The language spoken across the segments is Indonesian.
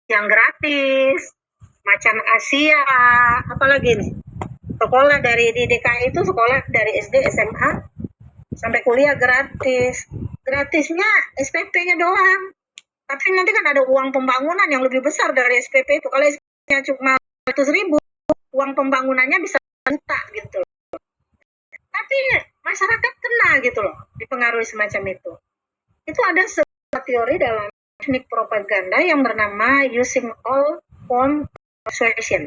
yang gratis, macan Asia, apalagi nih? Sekolah dari di DKI itu sekolah dari SD, SMA sampai kuliah gratis. Gratisnya SPP-nya doang. Tapi nanti kan ada uang pembangunan yang lebih besar dari SPP itu. Kalau SPP-nya cuma 100.000, uang pembangunannya bisa juta gitu. Tapi masyarakat kena gitu loh, dipengaruhi semacam itu. Itu ada sebuah teori dalam teknik propaganda yang bernama using all form persuasion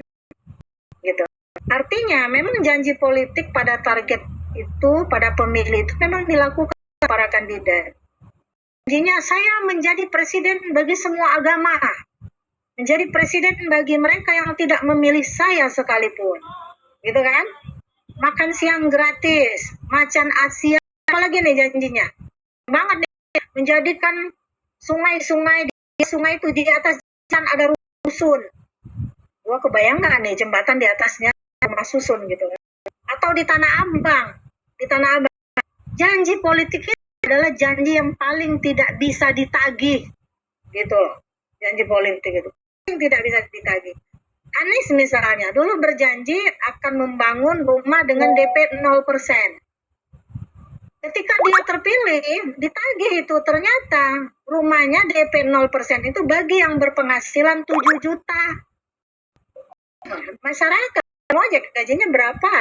gitu. Artinya memang janji politik pada target itu, pada pemilih itu memang dilakukan para kandidat. Janjinya saya menjadi presiden bagi semua agama, menjadi presiden bagi mereka yang tidak memilih saya sekalipun, gitu kan? Makan siang gratis, macan Asia, apalagi nih janjinya? Banget nih, menjadikan sungai-sungai itu di atas jalan ada rusun. Gua kebayang nggak nih jembatan di atasnya rumah susun gitu kan? Atau di Tanah Abang, janji politik itu adalah janji yang paling tidak bisa ditagih, gitu. Janji politik itu paling tidak bisa ditagih. Anies misalnya dulu berjanji akan membangun rumah dengan DP 0%. Ketika dia terpilih, ditagih itu ternyata rumahnya DP 0% itu bagi yang berpenghasilan 7 juta. Masyarakat mau aja gajinya berapa?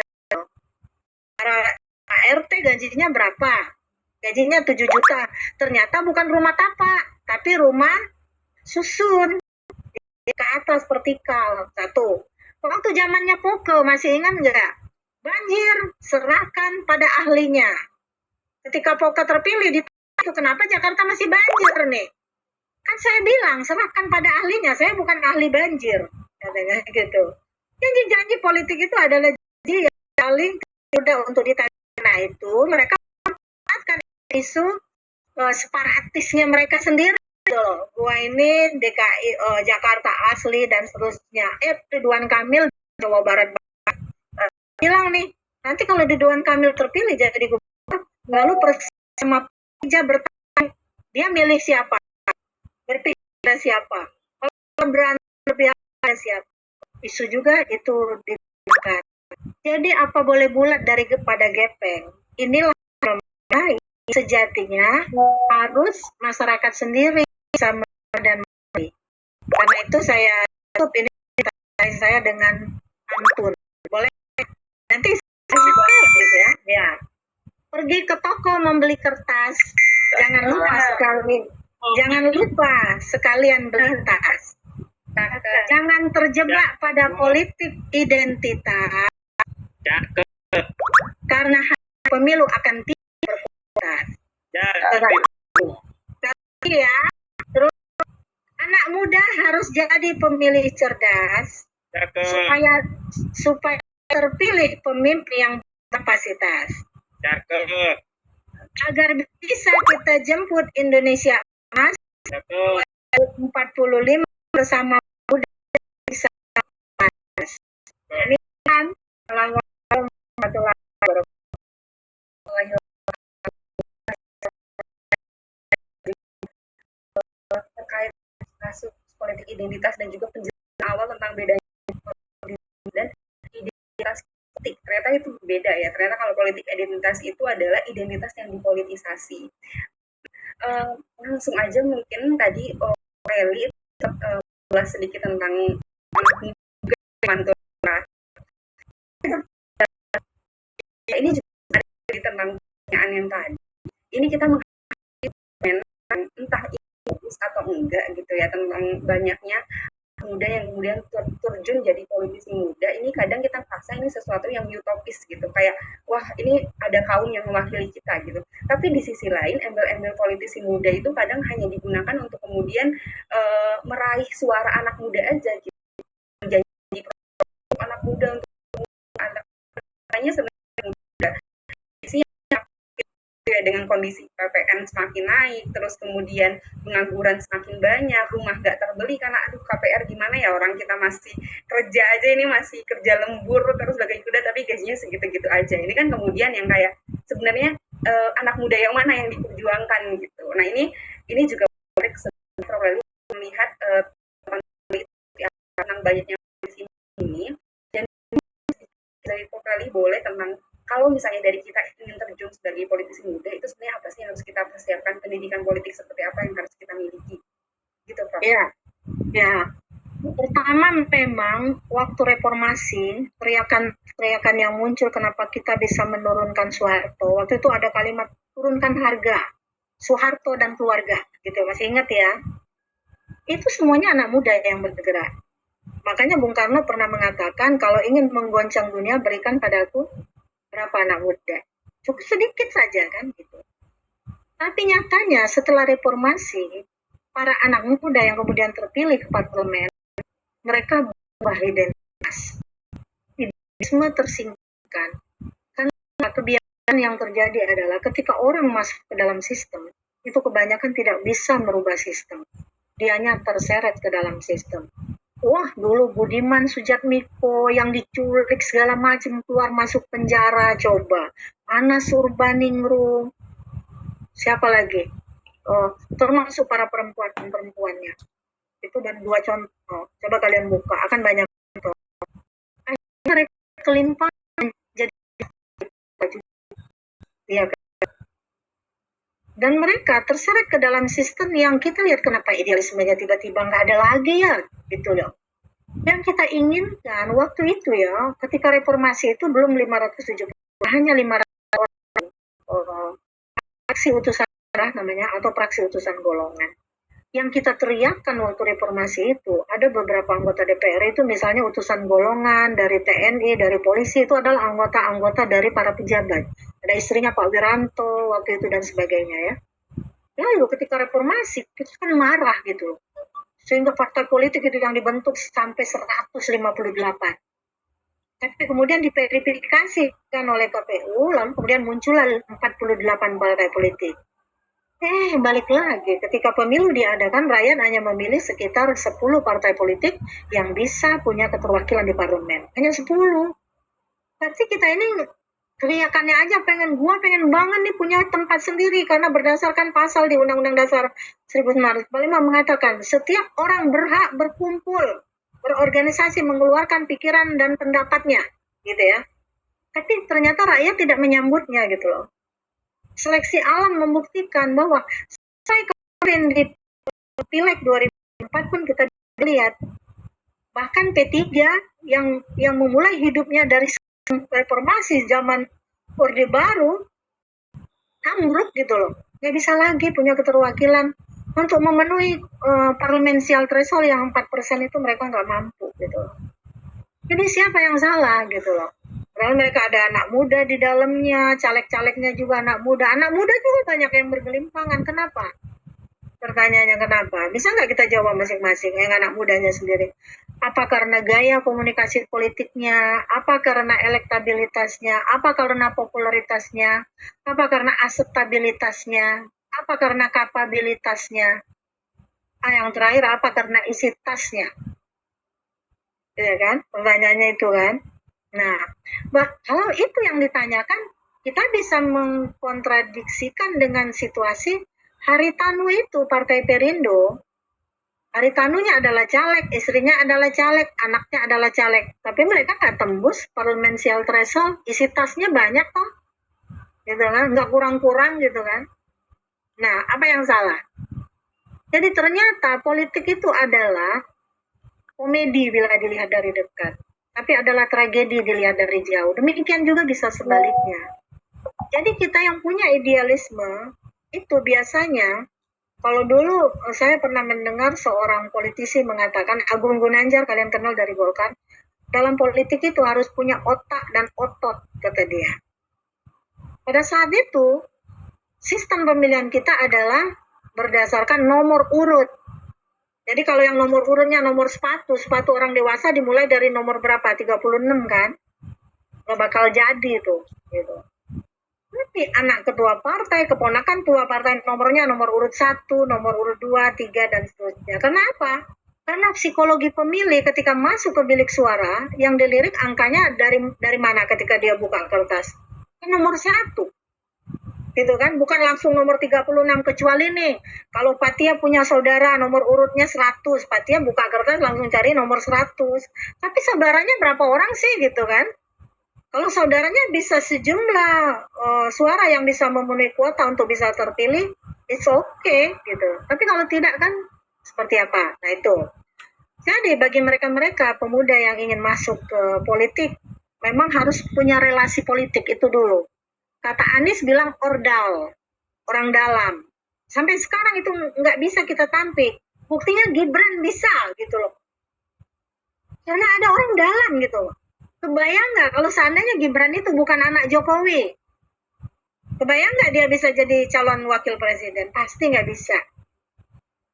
Para ART gajinya berapa? Gajinya 7 juta. Ternyata bukan rumah tapak, tapi rumah susun ke atas vertikal. Satu. Waktu zamannya Poke, masih ingat nggak? Banjir, serahkan pada ahlinya. Ketika Poke terpilih, kenapa Jakarta masih banjir nih? Kan saya bilang, serahkan pada ahlinya, saya bukan ahli banjir. Katanya gitu. Janji-janji politik itu adalah janji yang paling mudah untuk ditagih. Nah itu mereka memanfaatkan isu separatisnya mereka sendiri loh. Gua ini DKI Jakarta asli dan seterusnya. Ridwan Kamil Jawa Barat bilang nih, nanti kalau Ridwan Kamil terpilih jadi gubernur, lalu sama Pija bertanya, dia milih siapa? Berpikir siapa? Kalau berani berpihak siapa? Isu juga itu dibuka. Jadi apa boleh bulat dari pada gepeng? Inilah sejatinya harus masyarakat sendiri sama dan mari. Karena itu saya tutup ini saya dengan pantun. Boleh? Nanti saya gitu ya. Ya. Pergi ke toko membeli kertas. Jangan lupa sekalian beli tas. Jangan terjebak pada politik identitas. Karena pemilu akan tidak berkualitas. Tapi ya, terus anak muda harus jadi pemilih cerdas supaya terpilih pemimpin yang berkapasitas. Agar bisa kita jemput Indonesia emas 45 bersama muda bisa emas. Ini kan terkait kasus politik identitas dan juga penjelasan awal tentang bedanya dan identitas politik. Ternyata itu beda ya. Ternyata kalau politik identitas itu adalah identitas yang dipolitisasi. Langsung aja mungkin tadi Reli bahas sedikit tentang mantul. Ini juga ada tentang pertanyaan yang tadi. Ini kita entah itu atau enggak gitu ya, tentang banyaknya muda yang kemudian terjun jadi politisi muda. Ini kadang kita paksa ini sesuatu yang utopis gitu, kayak wah ini ada kaum yang mewakili kita gitu. Tapi di sisi lain embel-embel politisi muda itu kadang hanya digunakan untuk kemudian meraih suara anak muda aja gitu, menjadi anak muda untuk antaranya sebenarnya muda dengan kondisi PPN semakin naik, terus kemudian pengangguran semakin banyak, rumah gak terbeli karena aduh KPR gimana ya, orang kita masih kerja aja, ini masih kerja lembur terus bagai kuda tapi gajinya segitu-gitu aja. Ini kan kemudian yang kayak sebenarnya anak muda yang mana yang diperjuangkan gitu. Nah ini juga menarik sebenarnya melihat banyaknya ini, dan dari Kokali boleh tentang kalau misalnya dari kita ingin terjun sebagai politisi muda, itu sebenarnya apa sih yang harus kita persiapkan, pendidikan politik seperti apa yang harus kita miliki, gitu Prof. Ya, ya. Pertama memang waktu reformasi, teriakan yang muncul kenapa kita bisa menurunkan Soeharto. Waktu itu ada kalimat turunkan harga Soeharto dan keluarga, gitu. Masih ingat ya? Itu semuanya anak muda yang bergerak. Makanya Bung Karno pernah mengatakan kalau ingin menggoncang dunia berikan padaku berapa anak muda. Cukup sedikit saja kan gitu. Tapi nyatanya setelah reformasi, para anak muda yang kemudian terpilih ke parlemen, mereka berubah identitas. Idealisme tersingkirkan. Karena kebiasaan yang terjadi adalah ketika orang masuk ke dalam sistem, itu kebanyakan tidak bisa merubah sistem. Dianya terseret ke dalam sistem. Wah, dulu Budiman Sujatmiko yang diculik segala macam keluar masuk penjara, coba. Anas Urbaningrum, siapa lagi? Termasuk para perempuannya. Itu dan 2 contoh. Coba kalian buka, akan banyak contoh. Mereka kelimpahan jadi ya, dan mereka terseret ke dalam sistem yang kita lihat kenapa idealismenya tiba-tiba nggak ada lagi ya, gitu loh. Yang kita inginkan waktu itu ya, ketika reformasi itu belum 570, hanya 500 orang, praksi utusan namanya, atau praksi utusan golongan. Yang kita teriakkan waktu reformasi itu, ada beberapa anggota DPR itu misalnya utusan golongan, dari TNI, dari polisi, itu adalah anggota-anggota dari para pejabat. Ada istrinya Pak Wiranto waktu itu dan sebagainya ya. Lalu ketika reformasi, kita kan marah gitu. Sehingga partai politik itu yang dibentuk sampai 158. Tapi kemudian diverifikasikan oleh KPU, lalu kemudian muncullah 48 partai politik. Balik lagi, ketika pemilu diadakan, rakyat hanya memilih sekitar 10 partai politik yang bisa punya keterwakilan di parlemen. Hanya 10. Tapi kita ini teriakannya aja pengen banget nih punya tempat sendiri, karena berdasarkan pasal di Undang-Undang Dasar 1945 mengatakan setiap orang berhak berkumpul, berorganisasi, mengeluarkan pikiran dan pendapatnya, gitu ya. Tapi ternyata rakyat tidak menyambutnya gitu loh. Seleksi alam membuktikan bahwa saya kemarin di Pileg 2004 pun kita lihat bahkan P3 yang memulai hidupnya dari reformasi zaman Orde Baru ambruk gitu loh, nggak bisa lagi punya keterwakilan untuk memenuhi parliamentary threshold yang 4% itu mereka nggak mampu gitu loh. Jadi siapa yang salah gitu loh? Padahal mereka ada anak muda di dalamnya, caleg-calegnya juga anak muda. Anak muda juga banyak yang bergelimpangan. Kenapa? Pertanyaannya kenapa? Bisa nggak kita jawab masing-masing yang anak mudanya sendiri? Apa karena gaya komunikasi politiknya? Apa karena elektabilitasnya? Apa karena popularitasnya? Apa karena akseptabilitasnya? Apa karena kapabilitasnya? Yang terakhir, apa karena isi tasnya? Ya kan? Pertanyaannya itu kan? Nah, kalau itu yang ditanyakan, kita bisa mengkontradiksikan dengan situasi Haritanu itu, Partai Perindo. Haritanunya adalah caleg, istrinya adalah caleg, anaknya adalah caleg. Tapi mereka nggak tembus parliamentary threshold, isi tasnya banyak toh. Gitu kan, nggak kurang-kurang gitu kan. Nah, apa yang salah? Jadi ternyata politik itu adalah komedi bila dilihat dari dekat. Tapi adalah tragedi dilihat dari jauh. Demikian juga bisa sebaliknya. Jadi kita yang punya idealisme, itu biasanya, kalau dulu saya pernah mendengar seorang politisi mengatakan, Agung Gunanjar, kalian kenal dari Golkar, dalam politik itu harus punya otak dan otot, kata dia. Pada saat itu, sistem pemilihan kita adalah berdasarkan nomor urut. Jadi kalau yang nomor urutnya nomor sepatu orang dewasa dimulai dari nomor berapa? 36 kan? Gak bakal jadi tuh. Gitu. Tapi anak ketua partai, keponakan ketua partai nomornya nomor urut 1, nomor urut 2, 3, dan seterusnya. Kenapa? Karena psikologi pemilih ketika masuk ke bilik suara, yang dilirik angkanya dari mana ketika dia buka kertas? Nomor 1. gitu kan, bukan langsung nomor 36, kecuali nih kalau Patia punya saudara nomor urutnya 100, Patia buka kertas langsung cari nomor 100, tapi saudaranya berapa orang sih gitu kan. Kalau saudaranya bisa sejumlah suara yang bisa memenuhi kuota untuk bisa terpilih, it's okay gitu. Tapi kalau tidak kan seperti apa? Nah itu. Jadi bagi mereka-mereka pemuda yang ingin masuk ke politik, memang harus punya relasi politik itu dulu. Kata Anies bilang ordal, orang dalam. Sampai sekarang itu nggak bisa kita tampik. Buktinya Gibran bisa gitu loh. Karena ada orang dalam gitu loh. Kebayang nggak kalau seandainya Gibran itu bukan anak Jokowi? Kebayang nggak dia bisa jadi calon wakil presiden? Pasti nggak bisa.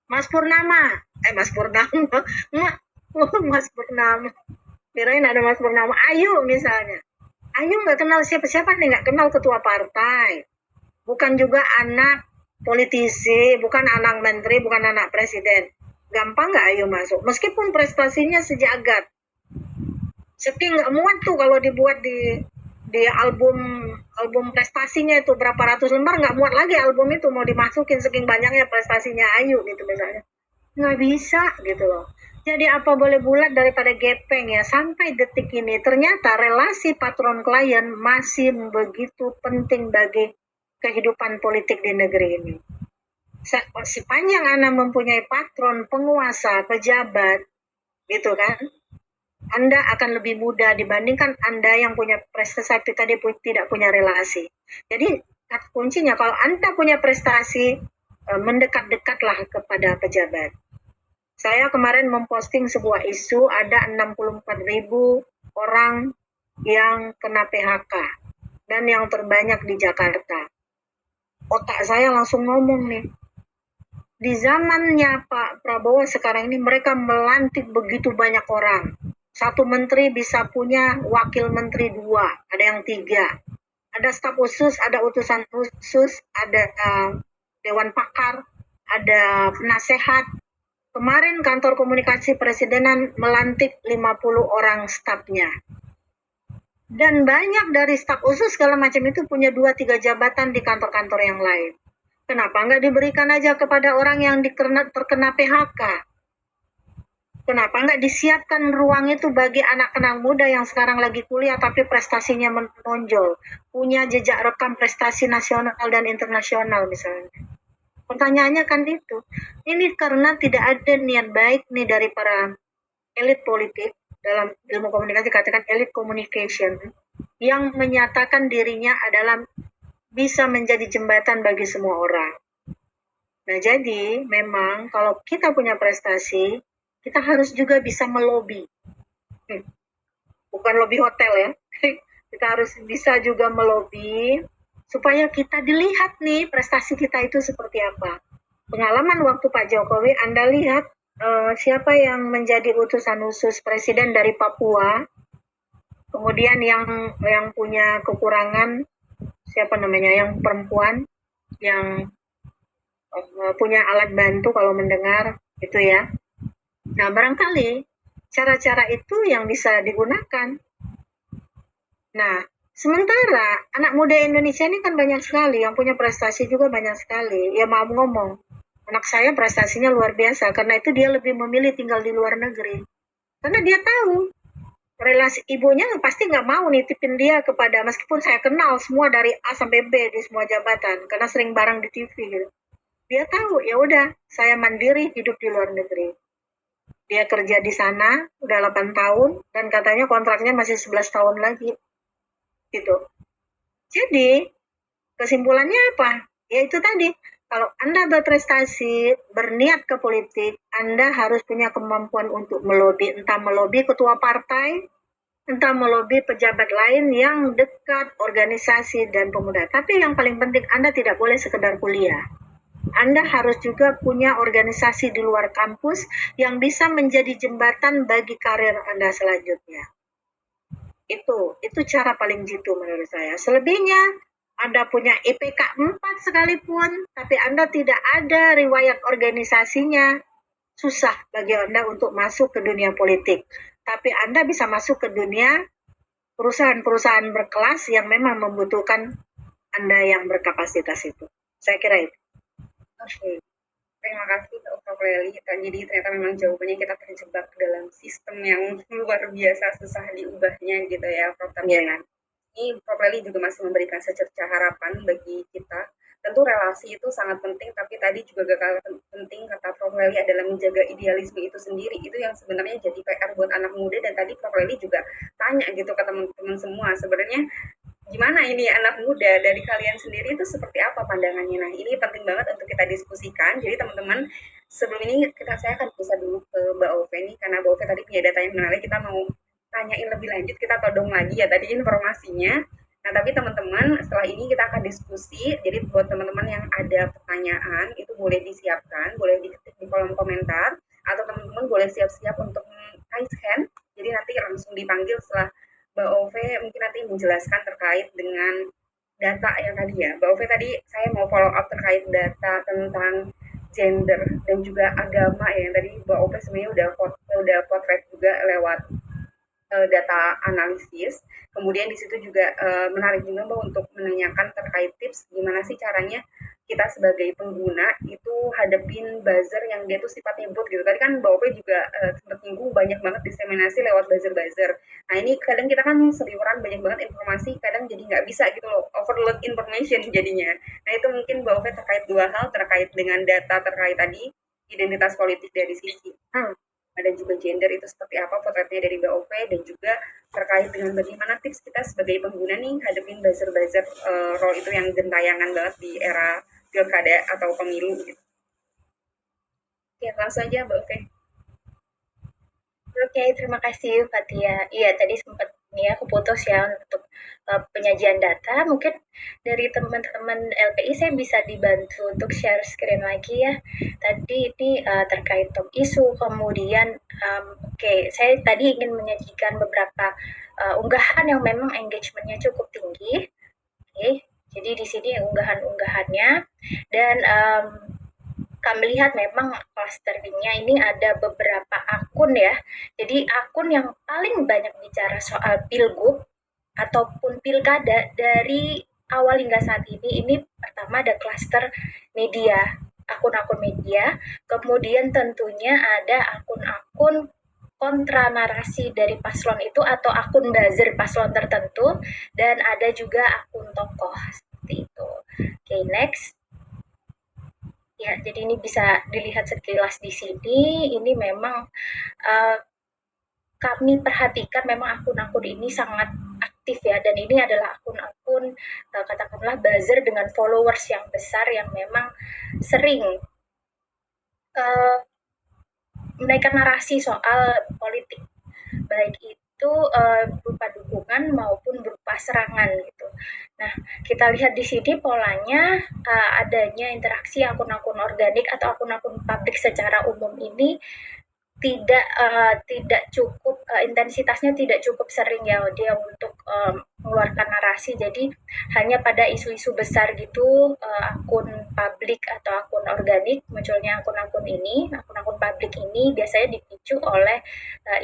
Mas Purnama, Mas Purnama, Mas Purnama. Kirain ada Mas Purnama. Ayu misalnya. Ayu nggak kenal siapa-siapa nih, nggak kenal ketua partai. Bukan juga anak politisi, bukan anak menteri, bukan anak presiden. Gampang nggak Ayu masuk? Meskipun prestasinya sejagat. Saking nggak muat tuh kalau dibuat di album prestasinya itu berapa ratus lembar, nggak muat lagi album itu mau dimasukin saking banyaknya prestasinya Ayu gitu misalnya. Nggak bisa gitu loh. Jadi apa boleh bulat daripada gepeng ya. Sampai detik ini ternyata relasi patron klien masih begitu penting bagi kehidupan politik di negeri ini. Sepanjang Anda mempunyai patron, penguasa, pejabat, gitu kan, Anda akan lebih mudah dibandingkan Anda yang punya prestasi tapi tadi tidak punya relasi. Jadi kuncinya kalau Anda punya prestasi, mendekat-dekatlah kepada pejabat. Saya kemarin memposting sebuah isu ada 64.000 orang yang kena PHK dan yang terbanyak di Jakarta. Otak saya langsung ngomong nih, di zamannya Pak Prabowo sekarang ini mereka melantik begitu banyak orang. Satu menteri bisa punya wakil menteri 2, ada yang 3. Ada staf khusus, ada utusan khusus, ada dewan pakar, ada penasehat. Kemarin kantor komunikasi presidenan melantik 50 orang stafnya. Dan banyak dari staf khusus segala macam itu punya 2-3 jabatan di kantor-kantor yang lain. Kenapa nggak diberikan aja kepada orang yang terkena PHK? Kenapa nggak disiapkan ruang itu bagi anak-anak muda yang sekarang lagi kuliah tapi prestasinya menonjol, punya jejak rekam prestasi nasional dan internasional misalnya. Pertanyaannya kan itu. Ini karena tidak ada niat baik nih dari para elit politik, dalam ilmu komunikasi katakan elit communication, yang menyatakan dirinya adalah bisa menjadi jembatan bagi semua orang. Nah, jadi memang kalau kita punya prestasi, kita harus juga bisa melobi. Bukan lobby hotel ya. Kita harus bisa juga melobi supaya kita dilihat nih prestasi kita itu seperti apa. Pengalaman waktu Pak Jokowi, Anda lihat siapa yang menjadi utusan khusus presiden dari Papua, kemudian yang punya kekurangan, siapa namanya, yang perempuan, yang punya alat bantu kalau mendengar, itu ya. Nah, barangkali cara-cara itu yang bisa digunakan. Nah, sementara anak muda Indonesia ini kan banyak sekali, yang punya prestasi juga banyak sekali. Ya maaf ngomong, anak saya prestasinya luar biasa, karena itu dia lebih memilih tinggal di luar negeri. Karena dia tahu, relasi ibunya pasti nggak mau nitipin dia kepada, meskipun saya kenal semua dari A sampai B di semua jabatan, karena sering bareng di TV gitu. Dia tahu, ya udah, saya mandiri hidup di luar negeri. Dia kerja di sana, udah 8 tahun, dan katanya kontraknya masih 11 tahun lagi. Gitu. Jadi, kesimpulannya apa? Ya itu tadi, kalau Anda berprestasi, berniat ke politik, Anda harus punya kemampuan untuk melobi, entah melobi ketua partai, entah melobi pejabat lain yang dekat organisasi dan pemuda. Tapi yang paling penting, Anda tidak boleh sekedar kuliah. Anda harus juga punya organisasi di luar kampus yang bisa menjadi jembatan bagi karir Anda selanjutnya. Itu cara paling jitu menurut saya. Selebihnya, Anda punya IPK 4 sekalipun, tapi Anda tidak ada riwayat organisasinya, susah bagi Anda untuk masuk ke dunia politik. Tapi Anda bisa masuk ke dunia perusahaan-perusahaan berkelas yang memang membutuhkan Anda yang berkapasitas itu. Saya kira itu. Oke, terima kasih Prof. Leli. Jadi ternyata memang jawabannya kita terjebak dalam sistem yang luar biasa susah diubahnya gitu ya, Prof. Tapi Ya, ini Prof. Leli juga masih memberikan secercah harapan bagi kita. Tentu relasi itu sangat penting, tapi tadi juga gak kalah penting kata Prof. Leli adalah menjaga idealisme itu sendiri. Itu yang sebenarnya jadi PR buat anak muda, dan tadi Prof. Leli juga tanya gitu ke teman-teman semua. Sebenarnya gimana ini anak muda dari kalian sendiri itu seperti apa pandangannya? Nah, ini penting banget untuk kita diskusikan. Jadi teman-teman, sebelum ini saya akan bisa dulu ke Mbak Ove nih, karena Mbak Ove tadi punya data yang menarik, kita mau tanyain lebih lanjut, kita todong lagi ya tadi informasinya. Nah, tapi teman-teman, setelah ini kita akan diskusi. Jadi buat teman-teman yang ada pertanyaan, itu boleh disiapkan, boleh diketik di kolom komentar, atau teman-teman boleh siap-siap untuk raise hand. Jadi nanti langsung dipanggil setelah Mbak Ove mungkin nanti menjelaskan terkait dengan data yang tadi ya. Mbak Ove tadi saya mau follow up terkait data tentang gender dan juga agama ya. Yang tadi Mbak Ove sebenarnya udah potret juga lewat data analisis. Kemudian di situ juga menarik juga Mbak untuk menanyakan terkait tips gimana sih caranya kita sebagai pengguna itu hadapin buzzer yang dia tuh sifatnya bot gitu. Tadi kan Mbak Ope juga sempat nyinggung banyak banget diseminasi lewat buzzer-buzzer. Nah ini kadang kita kan seliweran banyak banget informasi, kadang jadi nggak bisa gitu loh, overload information jadinya. Nah itu mungkin Mbak Ope terkait dua hal, terkait dengan data terkait tadi, identitas politik dari sisi dan juga gender itu seperti apa potretnya dari Mbak Ove, dan juga terkait dengan bagaimana tips kita sebagai pengguna nih hadapin buzzer-buzzer role itu yang gentayangan banget di era pilkada atau pemilu gitu. Oke, langsung aja Mbak Ove. Oke, terima kasih Fatia. Iya, tadi sempat nih aku putus ya untuk penyajian data. Mungkin dari teman-teman LPI saya bisa dibantu untuk share screen lagi ya. Tadi ini terkait top isu, kemudian oke, saya tadi ingin menyajikan beberapa unggahan yang memang engagementnya cukup tinggi. Oke, jadi di sini unggahan-unggahannya, dan kami lihat memang clusteringnya ini ada beberapa akun ya. Jadi akun yang paling banyak bicara soal pilgub ataupun pilkada dari awal hingga saat ini pertama ada cluster media, akun-akun media, kemudian tentunya ada akun-akun kontra narasi dari paslon itu atau akun buzzer paslon tertentu, dan ada juga akun tokoh seperti itu. Oke, next. Ya, jadi ini bisa dilihat sekilas di sini. Ini memang kami perhatikan memang akun-akun ini sangat aktif ya, dan ini adalah akun-akun katakanlah buzzer dengan followers yang besar yang memang sering menaikkan narasi soal politik, baik itu berupa dukungan maupun berupa serangan gitu. Nah, kita lihat di sini polanya adanya interaksi akun-akun organik atau akun-akun publik secara umum ini tidak cukup intensitasnya tidak cukup sering ya dia untuk mengeluarkan narasi. Jadi hanya pada isu-isu besar gitu akun publik atau akun organik munculnya akun-akun publik ini biasanya dipicu oleh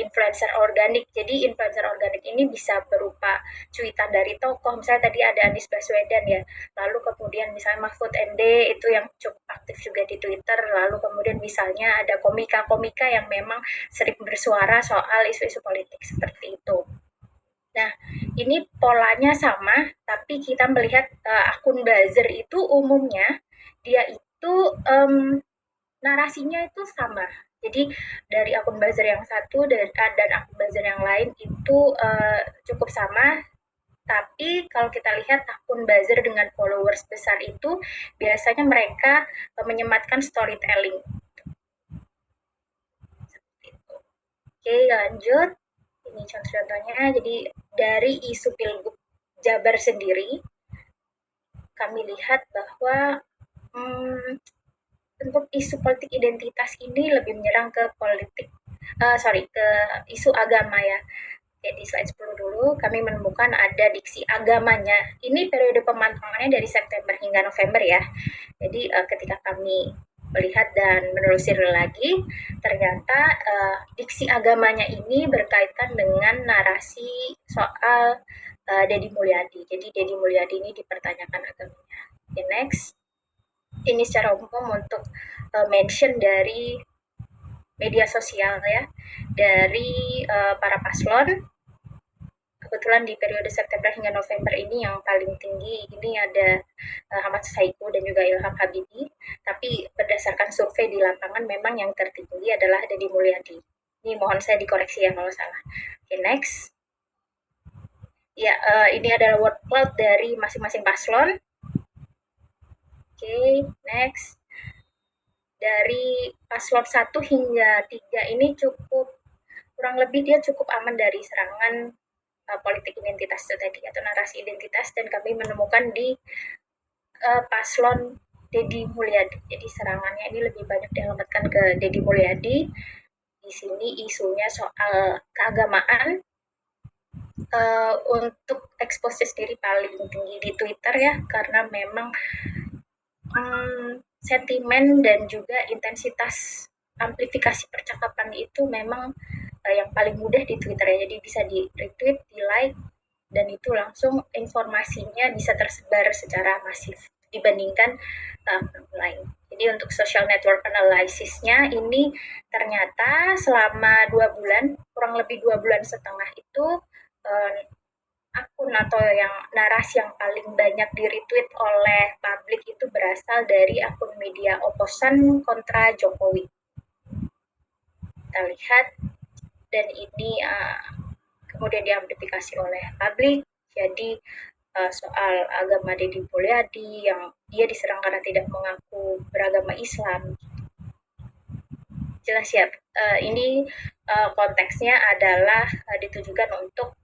influencer organik. Jadi influencer organik ini bisa berupa cuitan dari tokoh, misalnya tadi ada Anies Baswedan ya, lalu kemudian misalnya Mahfud MD itu yang cukup aktif juga di Twitter, lalu kemudian misalnya ada komika-komika yang memang sering bersuara soal isu-isu politik seperti itu. Nah, ini polanya sama, tapi kita melihat akun buzzer itu umumnya dia itu narasinya itu sama. Jadi dari akun buzzer yang satu dan akun buzzer yang lain itu cukup sama. Tapi kalau kita lihat akun buzzer dengan followers besar itu biasanya mereka menyematkan storytelling. Oke, lanjut. Ini contoh-contohnya. Jadi dari isu pilgub Jabar sendiri, kami lihat bahwa untuk isu politik identitas ini lebih menyerang ke ke isu agama ya. Oke, di slide 10 dulu, kami menemukan ada diksi agamanya. Ini periode pemantauannya dari September hingga November ya. Jadi ketika kami melihat dan menelusuri lagi, ternyata diksi agamanya ini berkaitan dengan narasi soal Deddy Mulyadi. Jadi Deddy Mulyadi ini dipertanyakan agamanya. Okay, next. Ini secara umum untuk mention dari media sosial ya, dari para paslon. Kebetulan di periode September hingga November ini yang paling tinggi ini ada Ahmad Saiku dan juga Ilham Habibie. Tapi berdasarkan survei di lapangan memang yang tertinggi adalah Deddy Mulyadi. Ini mohon saya dikoreksi ya kalau salah. Okay, next. Ya, ini adalah word cloud dari masing-masing paslon. Oke, next. Dari paslon 1 hingga 3 ini kurang lebih dia cukup aman dari serangan politik identitas itu tadi atau narasi identitas, dan kami menemukan di paslon Deddy Mulyadi. Jadi serangannya ini lebih banyak dialamatkan ke Deddy Mulyadi. Di sini isunya soal keagamaan. Untuk eksposisi sendiri paling tinggi di Twitter ya, karena memang sentimen dan juga intensitas amplifikasi percakapan itu memang yang paling mudah di Twitter ya. Jadi bisa di retweet, di like, dan itu langsung informasinya bisa tersebar secara masif dibandingkan lain. Jadi untuk social network analysisnya ini ternyata selama 2 bulan, kurang lebih 2 bulan setengah itu akun atau yang narasi yang paling banyak di-retweet oleh publik itu berasal dari akun media oposan kontra Jokowi. Kita lihat, dan ini kemudian diamplifikasi oleh publik. Jadi soal agama Deddy Mulyadi yang dia diserang karena tidak mengaku beragama Islam. Jelas ya, ini konteksnya adalah ditujukan untuk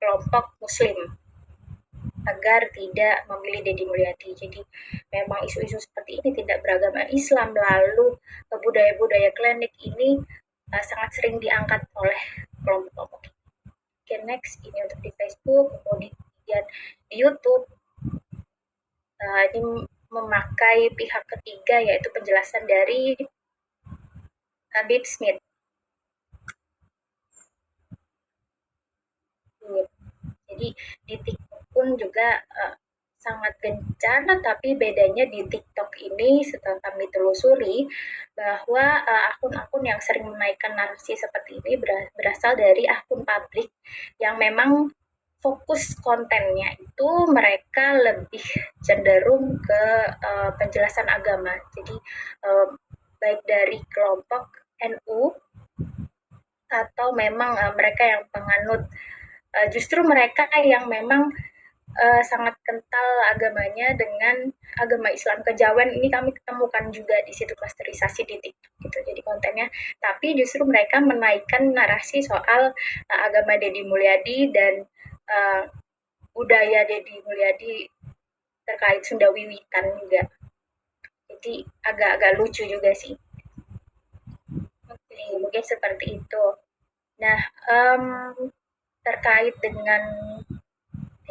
kelompok Muslim agar tidak memilih Deddy Mulyadi. Jadi memang isu-isu seperti ini tidak beragama Islam, lalu budaya-budaya klinik ini sangat sering diangkat oleh kelompok-kelompok. Oke, next, ini untuk di Facebook, kemudian di YouTube. Ini memakai pihak ketiga, yaitu penjelasan dari Habib Smith. Jadi di TikTok pun juga sangat gencar, tapi bedanya di TikTok ini setelah kami telusuri bahwa akun-akun yang sering menaikkan narasi seperti ini berasal dari akun publik yang memang fokus kontennya itu mereka lebih cenderung ke penjelasan agama. Jadi baik dari kelompok NU atau memang mereka yang penganut justru mereka yang memang sangat kental agamanya dengan agama Islam kejawen. Ini kami ketemukan juga di situ klasterisasi di TikTok gitu. Jadi kontennya, tapi justru mereka menaikkan narasi soal agama Deddy Mulyadi dan budaya Deddy Mulyadi terkait Sunda Wiwitan juga. Jadi agak-agak lucu juga sih. Oke, mungkin seperti itu. Nah, terkait dengan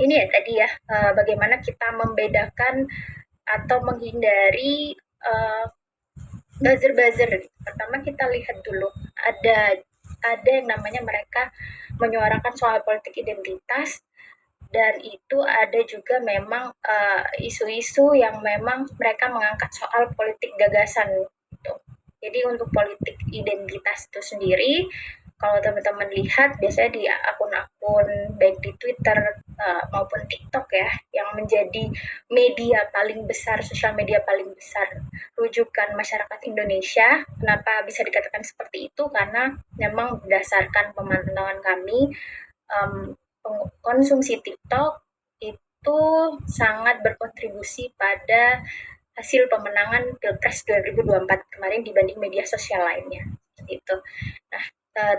ini ya tadi ya, bagaimana kita membedakan atau menghindari buzzer-buzzer. Pertama kita lihat dulu, ada yang namanya mereka menyuarakan soal politik identitas, dan itu ada juga memang isu-isu yang memang mereka mengangkat soal politik gagasan gitu. Jadi untuk politik identitas itu sendiri, kalau teman-teman lihat biasanya di akun-akun baik di Twitter maupun TikTok ya, yang menjadi media paling besar, sosial media paling besar rujukan masyarakat Indonesia. Kenapa bisa dikatakan seperti itu? Karena memang berdasarkan pemantauan kami, konsumsi TikTok itu sangat berkontribusi pada hasil pemenangan Pilpres 2024 kemarin dibanding media sosial lainnya. Gitu. Nah,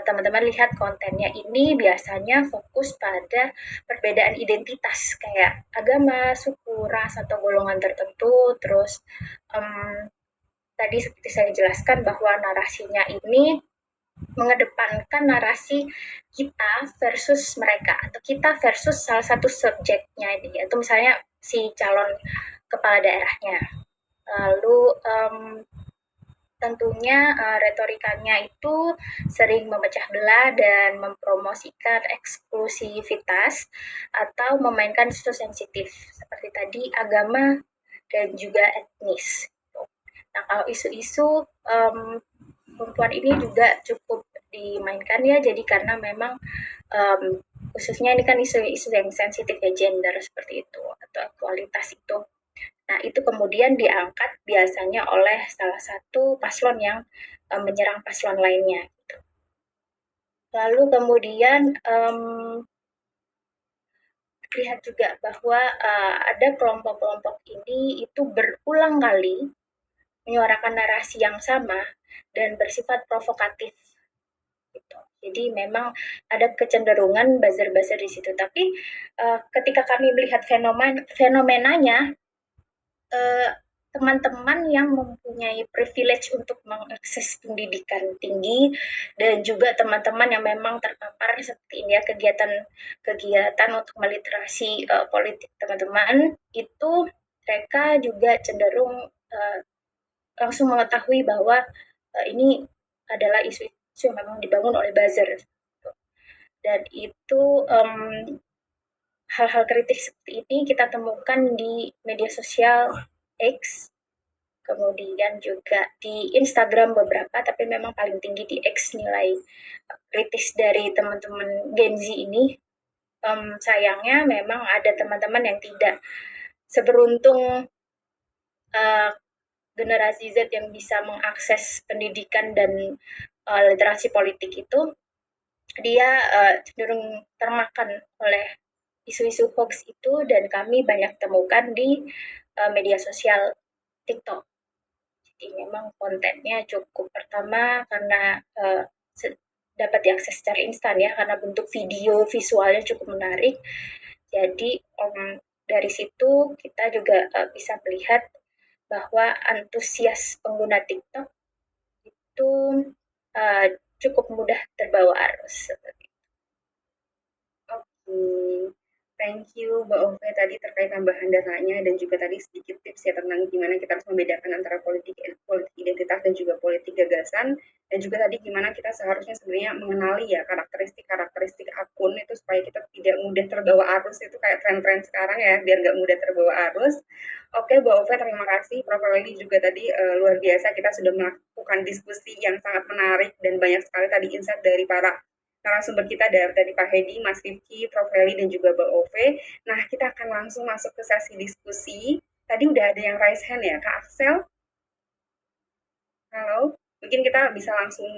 teman-teman lihat kontennya ini biasanya fokus pada perbedaan identitas kayak agama, suku, ras, atau golongan tertentu. Terus tadi seperti saya jelaskan bahwa narasinya ini mengedepankan narasi kita versus mereka, atau kita versus salah satu subjeknya ini, atau misalnya si calon kepala daerahnya. Lalu tentunya retorikanya itu sering memecah belah dan mempromosikan eksklusivitas atau memainkan isu sensitif seperti tadi agama dan juga etnis. Nah, kalau isu-isu perempuan ini juga cukup dimainkan ya, jadi karena memang khususnya ini kan isu-isu yang sensitif ya, gender seperti itu atau kualitas itu. Nah, itu kemudian diangkat biasanya oleh salah satu paslon yang menyerang paslon lainnya. Gitu. Lalu kemudian lihat juga bahwa ada kelompok-kelompok ini itu berulang kali menyuarakan narasi yang sama dan bersifat provokatif. Gitu. Jadi memang ada kecenderungan buzzer-buzzer di situ. Tapi ketika kami melihat fenomenanya, teman-teman yang mempunyai privilege untuk mengakses pendidikan tinggi dan juga teman-teman yang memang terpapar seperti ini ya kegiatan untuk meliterasi politik teman-teman itu mereka juga cenderung langsung mengetahui bahwa ini adalah isu-isu yang memang dibangun oleh buzzer dan itu hal-hal kritis seperti ini kita temukan di media sosial X, kemudian juga di Instagram beberapa, tapi memang paling tinggi di X nilai kritis dari teman-teman Gen Z ini. Sayangnya memang ada teman-teman yang tidak seberuntung generasi Z yang bisa mengakses pendidikan dan literasi politik itu, dia cenderung termakan oleh isu-isu hoax itu dan kami banyak temukan di media sosial TikTok. Jadi memang kontennya cukup pertama karena dapat diakses secara instan ya karena bentuk video visualnya cukup menarik. Jadi dari situ kita juga bisa melihat bahwa antusias pengguna TikTok itu cukup mudah terbawa arus. Oke. Thank you Mbak Ove tadi terkait tambahan datanya dan juga tadi sedikit tips ya tentang gimana kita harus membedakan antara politik identitas dan juga politik gagasan dan juga tadi gimana kita seharusnya sebenarnya mengenali ya karakteristik akun itu supaya kita tidak mudah terbawa arus itu kayak tren-tren sekarang ya biar nggak mudah terbawa arus. Oke Mbak Ove terima kasih Prof. Leli juga tadi luar biasa kita sudah melakukan diskusi yang sangat menarik dan banyak sekali tadi insight dari para narasumber kita dari tadi Pak Hedi, Mas Rifki, Prof. Heli, dan juga Mbak Ove. Nah, kita akan langsung masuk ke sesi diskusi. Tadi udah ada yang raise hand ya, Kak Axel? Halo, mungkin kita bisa langsung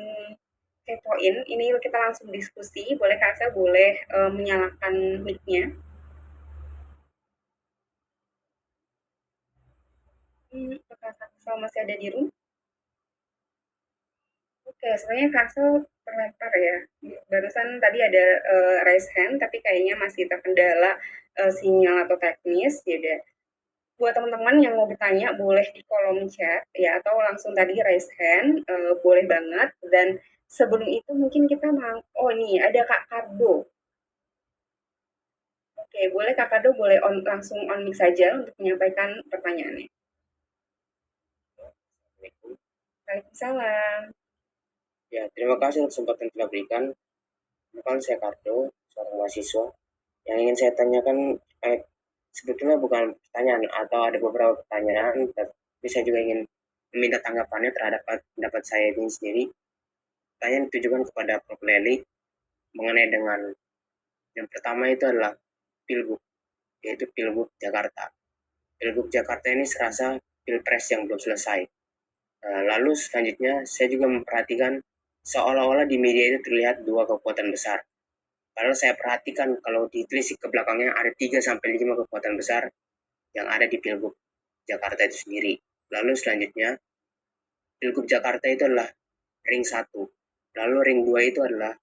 kepoin. Ini kita langsung diskusi. Boleh Kak Axel, boleh menyalakan mic-nya. Apakah Kak Axel masih ada di room? Oke, sebenarnya Kasel terlempar ya. Barusan tadi ada raise hand, tapi kayaknya masih terkendala sinyal atau teknis. Ya udah. Buat teman-teman yang mau bertanya, boleh di kolom chat ya, atau langsung tadi raise hand, boleh banget. Dan sebelum itu mungkin kita oh ini ada Kak Kardo. Oke, boleh Kak Kardo boleh langsung on mic saja untuk menyampaikan pertanyaannya. Waalaikumsalam. Ya, terima kasih untuk kesempatan yang telah berikan. Bukan saya Kardo, seorang mahasiswa. Yang ingin saya tanyakan sebetulnya bukan pertanyaan atau ada beberapa pertanyaan, tapi saya juga ingin meminta tanggapannya terhadap pendapat saya ini sendiri. Pertanyaan ditujukan kepada Prof. Leli mengenai dengan yang pertama itu adalah Pilgub, yaitu Pilgub Jakarta. Pilgub Jakarta ini serasa Pilpres yang belum selesai. Lalu selanjutnya saya juga memperhatikan seolah-olah di media itu terlihat dua kekuatan besar. Padahal saya perhatikan kalau ditelisik ke belakangnya ada 3-5 kekuatan besar yang ada di Pilgub Jakarta itu sendiri. Lalu selanjutnya Pilgub Jakarta itu adalah ring 1. Lalu ring 2 itu adalah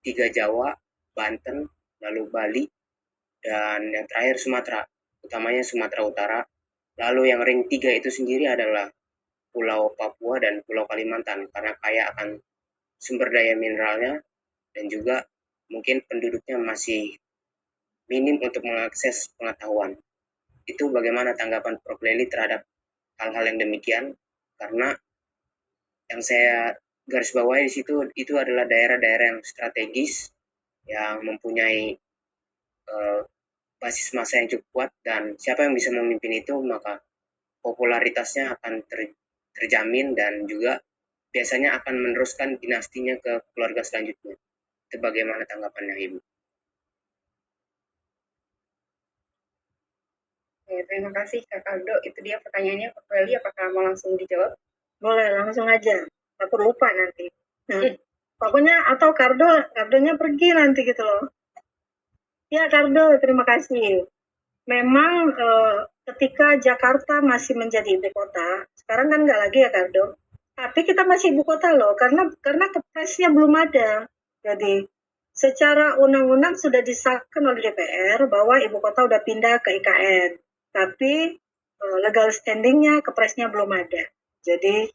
3 Jawa, Banten, lalu Bali, dan yang terakhir Sumatera, utamanya Sumatera Utara. Lalu yang ring 3 itu sendiri adalah Pulau Papua dan Pulau Kalimantan karena kaya akan sumber daya mineralnya dan juga mungkin penduduknya masih minim untuk mengakses pengetahuan. Itu bagaimana tanggapan Prof. Leli terhadap hal-hal yang demikian? Karena Yang saya garis bawahi di situ itu adalah daerah-daerah yang strategis, yang mempunyai basis massa yang cukup kuat, dan siapa yang bisa memimpin itu maka popularitasnya akan terjamin dan juga biasanya akan meneruskan dinastinya ke keluarga selanjutnya. Itu bagaimana tanggapannya Ibu? Oke, terima kasih Kak Aldo. Itu dia pertanyaannya, Kak Feli, apakah mau langsung dijawab? Boleh, langsung aja. Aku lupa nanti. Pokoknya atau Kardonya pergi nanti gitu loh. Ya Kardo, terima kasih. Memang ketika Jakarta masih menjadi ibu kota, sekarang kan nggak lagi ya Kardo. Tapi kita masih ibu kota loh, karena kepresnya belum ada. Jadi secara undang-undang sudah disahkan oleh DPR bahwa ibu kota udah pindah ke IKN. Tapi legal standingnya kepresnya belum ada. Jadi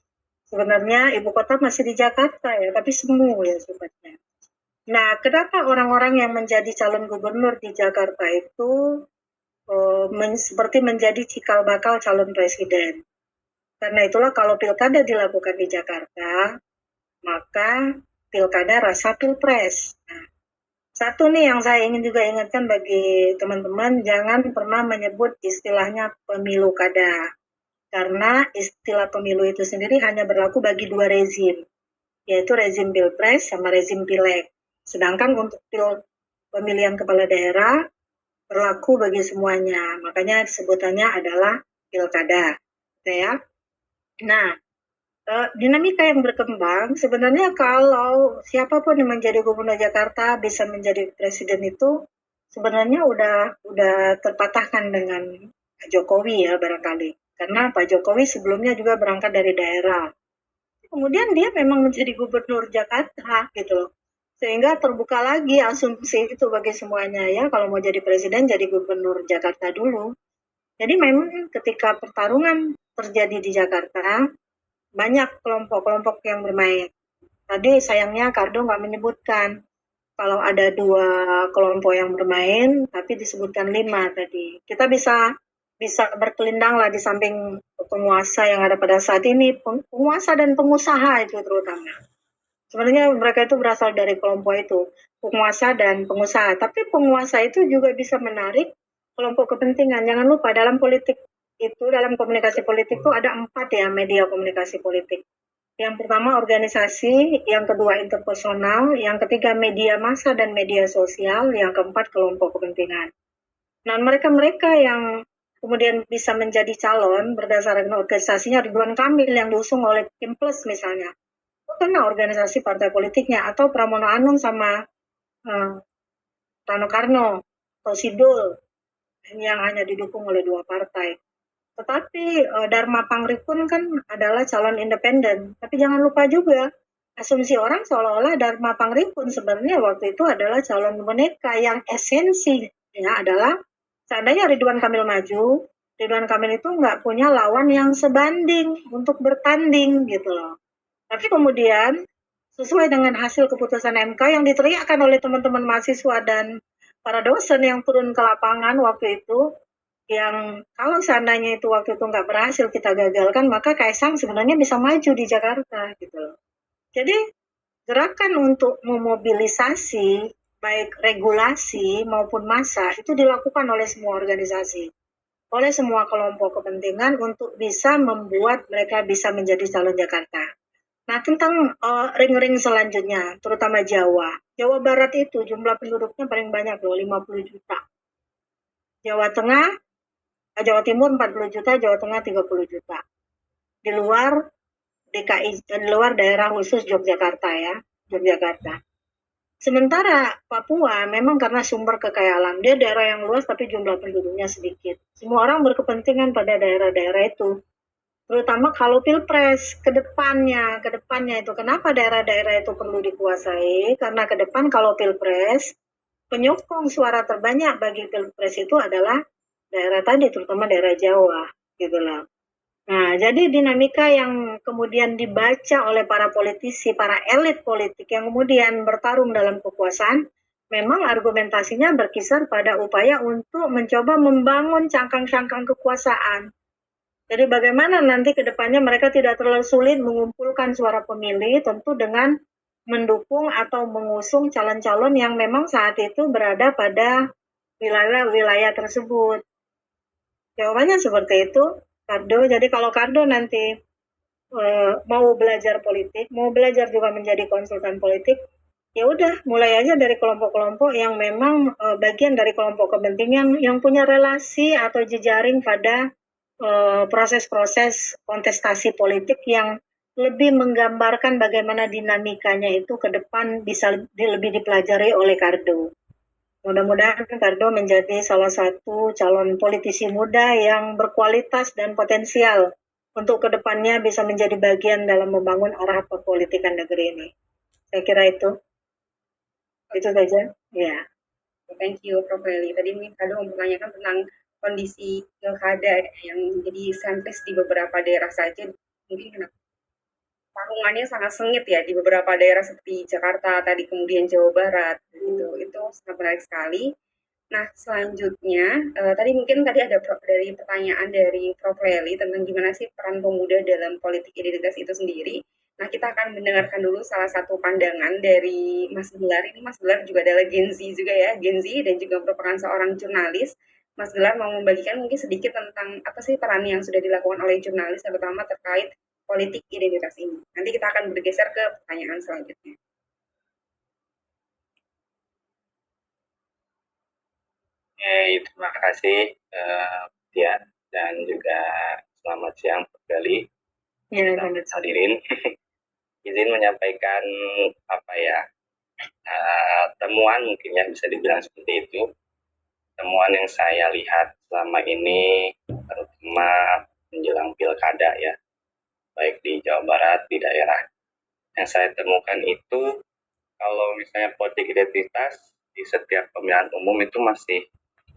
sebenarnya ibu kota masih di Jakarta ya, tapi semu ya sifatnya. Nah, kenapa orang-orang yang menjadi calon gubernur di Jakarta itu seperti menjadi cikal bakal calon presiden? Karena itulah kalau pilkada dilakukan di Jakarta, maka pilkada rasa pilpres. Nah, satu nih yang saya ingin juga ingatkan bagi teman-teman, jangan pernah menyebut istilahnya pemilu kada. Karena istilah pemilu itu sendiri hanya berlaku bagi dua rezim, yaitu rezim pilpres sama rezim pileg. Sedangkan untuk pemilihan kepala daerah berlaku bagi semuanya. Makanya sebutannya adalah pilkada. Ya. Nah, dinamika yang berkembang sebenarnya kalau siapapun yang menjadi gubernur Jakarta bisa menjadi presiden itu sebenarnya udah terpatahkan dengan Pak Jokowi ya barangkali, karena Pak Jokowi sebelumnya juga berangkat dari daerah, kemudian dia memang menjadi gubernur Jakarta gitu loh, sehingga terbuka lagi asumsi itu bagi semuanya ya, kalau mau jadi presiden jadi gubernur Jakarta dulu. Jadi memang ketika pertarungan terjadi di Jakarta banyak kelompok-kelompok yang bermain. Tadi sayangnya Kardo nggak menyebutkan kalau ada 2 kelompok yang bermain, tapi disebutkan 5 tadi. Kita bisa berkelindang lah di samping penguasa yang ada pada saat ini, penguasa dan pengusaha itu terutama. Sebenarnya mereka itu berasal dari kelompok itu, penguasa dan pengusaha. Tapi penguasa itu juga bisa menarik kelompok kepentingan. Jangan lupa dalam politik itu, dalam komunikasi politik itu ada 4 ya media komunikasi politik. Yang pertama organisasi, yang kedua interpersonal, yang ketiga media massa dan media sosial, yang keempat kelompok kepentingan. Nah, mereka-mereka yang kemudian bisa menjadi calon berdasarkan organisasinya, Ridwan Kamil yang diusung oleh Kim Plus misalnya, itu karena organisasi partai politiknya, atau Pramono Anung sama Rano Karno atau Sidul yang hanya didukung oleh 2 partai. Tetapi Dharma Pangripun kan adalah calon independen. Tapi jangan lupa juga, asumsi orang seolah-olah Dharma Pangripun sebenarnya waktu itu adalah calon boneka yang esensinya adalah seandainya Ridwan Kamil maju, Ridwan Kamil itu nggak punya lawan yang sebanding untuk bertanding gitu loh. Tapi kemudian sesuai dengan hasil keputusan MK yang diteriakkan oleh teman-teman mahasiswa dan para dosen yang turun ke lapangan waktu itu, yang kalau seandainya itu waktu itu nggak berhasil kita gagalkan, maka Kaisang sebenarnya bisa maju di Jakarta gitu loh. Jadi gerakan untuk memobilisasi baik regulasi maupun massa itu dilakukan oleh semua organisasi, oleh semua kelompok kepentingan untuk bisa membuat mereka bisa menjadi calon Jakarta. Nah, tentang ring-ring selanjutnya, terutama Jawa. Jawa Barat itu jumlah penduduknya paling banyak loh, 50 juta. Jawa Tengah, Jawa Timur 40 juta, Jawa Tengah 30 juta. Di luar DKI, di luar daerah khusus Yogyakarta ya, Yogyakarta. Sementara Papua memang karena sumber kekayaan alam, dia daerah yang luas tapi jumlah penduduknya sedikit. Semua orang berkepentingan pada daerah-daerah itu. Terutama kalau pilpres ke depannya itu kenapa daerah-daerah itu perlu dikuasai? Karena ke depan kalau pilpres, penyokong suara terbanyak bagi pilpres itu adalah daerah tadi, terutama daerah Jawa, gitu loh. Nah, jadi dinamika yang kemudian dibaca oleh para politisi, para elit politik yang kemudian bertarung dalam kekuasaan, memang argumentasinya berkisar pada upaya untuk mencoba membangun cangkang-cangkang kekuasaan. Jadi bagaimana nanti ke depannya mereka tidak terlalu sulit mengumpulkan suara pemilih, tentu dengan mendukung atau mengusung calon-calon yang memang saat itu berada pada wilayah-wilayah tersebut. Jawabannya seperti itu, Kardo. Jadi kalau Kardo nanti mau belajar politik, mau belajar juga menjadi konsultan politik, ya udah mulai aja dari kelompok-kelompok yang memang bagian dari kelompok kepentingan yang punya relasi atau jejaring pada proses-proses kontestasi politik yang lebih menggambarkan bagaimana dinamikanya itu ke depan bisa lebih dipelajari oleh Kardo. Mudah-mudahan Kardo menjadi salah satu calon politisi muda yang berkualitas dan potensial untuk kedepannya bisa menjadi bagian dalam membangun arah perpolitikan negeri ini. Saya kira itu saja. Ya. Thank you, Prof. Leli. Tadi Kado mempertanyakan tentang kondisi pilkada yang jadi sentris di beberapa daerah saja. Mungkin kenapa tarungannya sangat sengit ya di beberapa daerah seperti Jakarta tadi, kemudian Jawa Barat gitu. Itu sangat menarik sekali. Nah, selanjutnya tadi ada dari pertanyaan dari Prof. Leli tentang gimana sih peran pemuda dalam politik identitas itu sendiri. Nah, kita akan mendengarkan dulu salah satu pandangan dari Mas Gelar. Ini Mas Gelar juga adalah Gen Z juga ya, Gen Z dan juga merupakan seorang jurnalis. Mas Gelar mau membagikan mungkin sedikit tentang apa sih peran yang sudah dilakukan oleh jurnalis, terutama terkait politik identitas ini. Nanti kita akan bergeser ke pertanyaan selanjutnya. Terima kasih Tian dan juga selamat siang kembali hadirin. Izin menyampaikan temuan mungkin ya bisa dibilang seperti itu. Temuan yang saya lihat selama ini terutama menjelang pilkada ya, baik di Jawa Barat, di daerah yang saya temukan itu kalau misalnya politik identitas di setiap pemilihan umum itu masih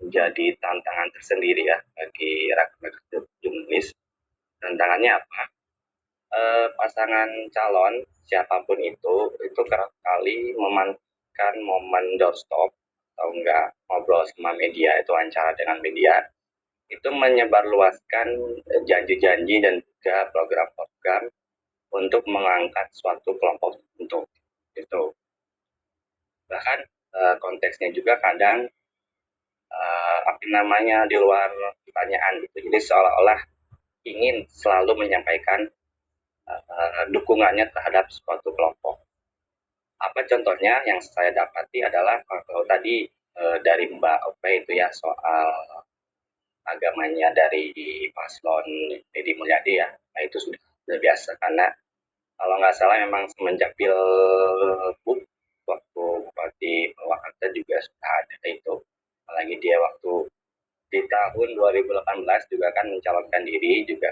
menjadi tantangan tersendiri ya bagi rakyat jurnalis. Tantangannya apa? Pasangan calon siapapun itu kerap kali memanfaatkan momen doorstop atau enggak ngobrol sama media, itu wawancara dengan media, itu menyebarluaskan janji-janji dan juga program-program untuk mengangkat suatu kelompok tertentu. Itu bahkan konteksnya juga kadang di luar pertanyaan gitu. Jadi seolah-olah ingin selalu menyampaikan dukungannya terhadap suatu kelompok. Apa contohnya yang saya dapati adalah kalau tadi dari Mbak Ope itu ya soal agamanya dari paslon Deddy Mulyadi ya, nah itu sudah biasa karena kalau nggak salah memang semenjak Pilgub waktu Bupati Purwakarta juga sudah ada itu, apalagi dia waktu di tahun 2018 juga kan mencalonkan diri juga.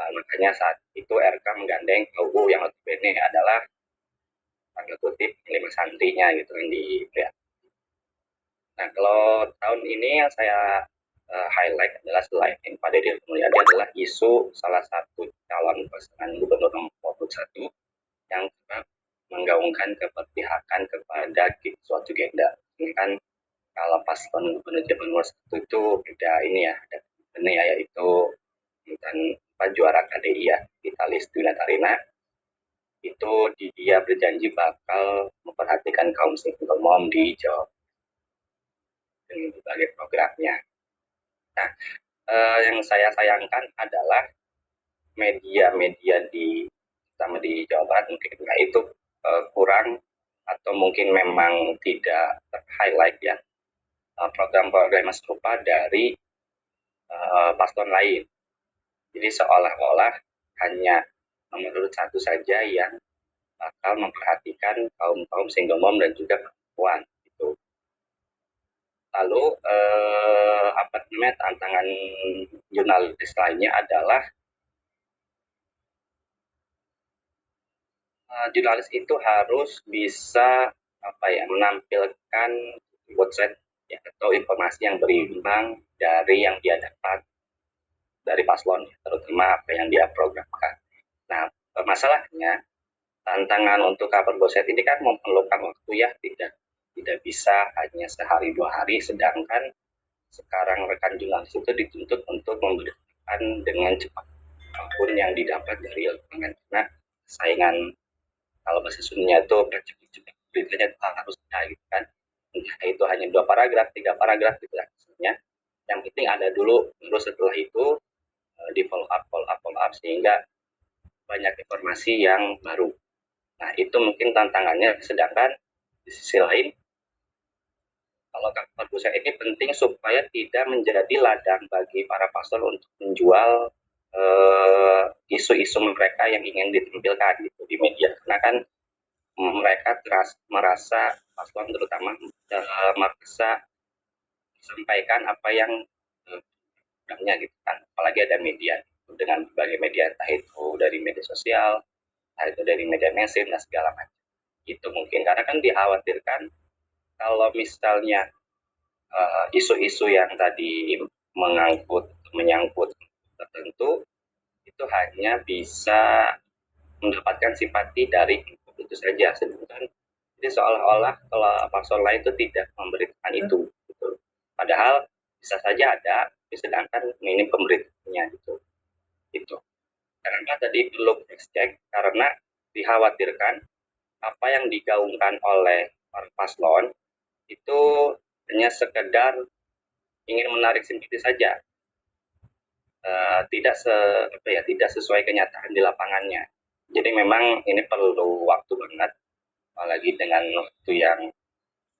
Makanya saat itu RK menggandeng UU yang notabene adalah tanda kutip 5 santrinya gitu yang dilihat. Nah kalau tahun ini yang saya highlight adalah selain Pak Deddy Mulyadi adalah isu salah satu calon pasangan gubernur nomor 1 yang menggaungkan keberpihakan kepada suatu gender. Ini kan kalau paslon gubernur nomor 1 itu beda ini ya, ada ini ya, yaitu dan juara KDI ya, Vitalis Dwinatarina, itu dia berjanji bakal memperhatikan kaum single mom di Jawa dengan berbagai programnya. Nah, yang saya sayangkan adalah media-media terutama di Jawa Barat mungkin itu kurang atau mungkin memang tidak ter-highlight ya program-program serupa dari paslon lain. Jadi seolah-olah hanya nomor 1 saja yang bakal memperhatikan kaum single mom dan juga perempuan gitu. Lalu tantangan jurnalis lainnya adalah jurnalis itu harus bisa menampilkan website ya, atau informasi yang berimbang dari yang dia dapat dari paslon, terutama apa yang dia programkan. Nah, masalahnya tantangan untuk cover website ini kan memerlukan waktu ya, tidak bisa hanya sehari 2 hari, sedangkan sekarang rekan jurnalis itu dituntut untuk memberitakan dengan cepat apapun yang didapat dari lapangan. Karena saingan, kalau bahasa Sundanya itu cepat beritanya harus ada gitu kan. Entah itu hanya 2 paragraf, 3 paragraf gitu kan. Yang penting ada dulu, terus setelah itu di follow up sehingga banyak informasi yang baru. Nah, itu mungkin tantangannya. Sedangkan di sisi lain, kalau kabar pusat ini penting supaya tidak menjadi ladang bagi para paslon untuk menjual isu-isu mereka yang ingin ditampilkan gitu di media. Karena kan mereka merasa paslon terutama merasa sampaikan apa yang namanya gitu kan, apalagi ada media dengan berbagai media, entah itu dari media sosial, entah itu dari media mainstream dan segala macam. Itu mungkin karena kan dikhawatirkan kalau misalnya isu-isu yang tadi menyangkut tertentu itu hanya bisa mendapatkan simpati dari itu saja, sedangkan jadi seolah-olah kalau paslon lain itu tidak memberitakan itu gitu. Padahal bisa saja ada, sedangkan ini pemberitaannya gitu. Karena tadi perlu cross check karena dikhawatirkan apa yang digaungkan oleh para paslon itu hanya sekedar ingin menarik simpati saja, tidak sesuai kenyataan di lapangannya. Jadi memang ini perlu waktu banget, apalagi dengan waktu yang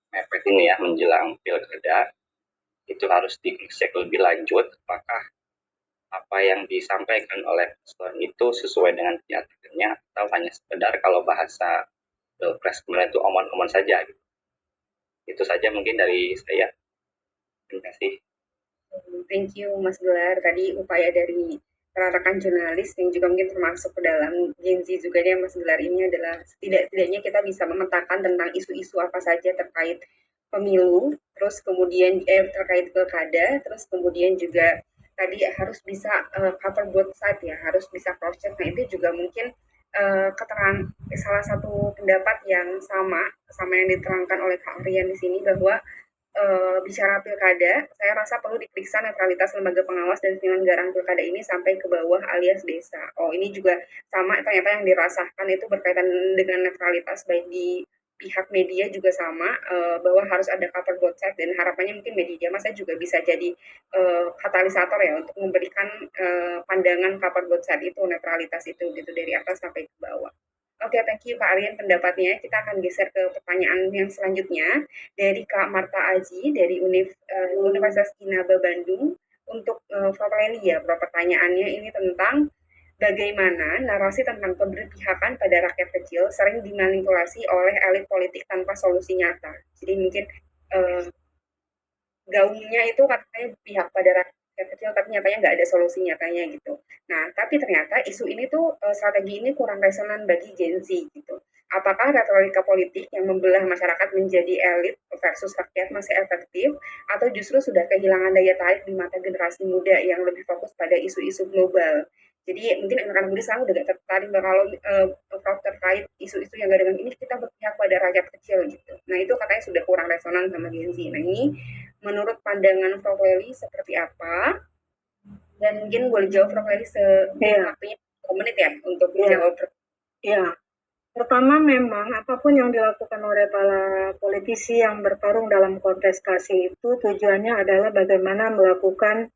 mepet ini ya menjelang pilkada, itu harus dicek lebih lanjut apakah apa yang disampaikan oleh paslon itu sesuai dengan kenyataannya atau hanya sekedar kalau bahasa pilpres kemarin itu omon-omon saja gitu. Itu saja mungkin dari saya. Terima kasih. Thank you Mas Gelar. Tadi upaya dari rekan jurnalis yang juga mungkin termasuk ke dalam Gen Z juga ya Mas Gelar ini adalah setidaknya kita bisa memetakan tentang isu-isu apa saja terkait pemilu, terus kemudian terkait pilkada, terus kemudian juga tadi harus bisa cover both side ya, harus bisa cross check. Nah itu juga mungkin keterangan salah satu pendapat yang sama yang diterangkan oleh Kak Rian di sini bahwa bicara pilkada, saya rasa perlu diperiksa netralitas lembaga pengawas dan penyelenggaraan pilkada ini sampai ke bawah alias desa. Oh, ini juga sama ternyata yang dirasakan itu berkaitan dengan netralitas baik di pihak media juga sama bahwa harus ada cover both side dan harapannya mungkin media masa juga bisa jadi katalisator ya untuk memberikan pandangan cover both side itu netralitas itu gitu dari atas sampai ke bawah. Oke, thank you Kak Aryan pendapatnya. Kita akan geser ke pertanyaan yang selanjutnya dari Kak Marta Aji dari Universitas Inaba Bandung untuk Fratelli ya. Pertanyaannya ini tentang bagaimana narasi tentang keberpihakan pada rakyat kecil sering dimanipulasi oleh elit politik tanpa solusi nyata. Jadi mungkin gaungnya itu katanya pihak pada rakyat kecil, tapi nyatanya nggak ada solusi nyatanya gitu. Nah, tapi ternyata isu ini tuh strategi ini kurang resonan bagi Gen Z gitu. Apakah retorika politik yang membelah masyarakat menjadi elit versus rakyat masih efektif, atau justru sudah kehilangan daya tarik di mata generasi muda yang lebih fokus pada isu-isu global? Jadi mungkin anak-anak muda sekarang udah gak tertarik kalau terkait isu-isu yang gak dengan ini kita berpihak pada rakyat kecil gitu. Nah itu katanya sudah kurang resonan sama Gen Z. Nah ini menurut pandangan Prof. Lely seperti apa? Dan mungkin boleh jawab Prof. Lely waktunya 1 menit ya untuk menjawab. Ya, pertama memang apapun yang dilakukan oleh para politisi yang bertarung dalam kontestasi itu tujuannya adalah bagaimana melakukan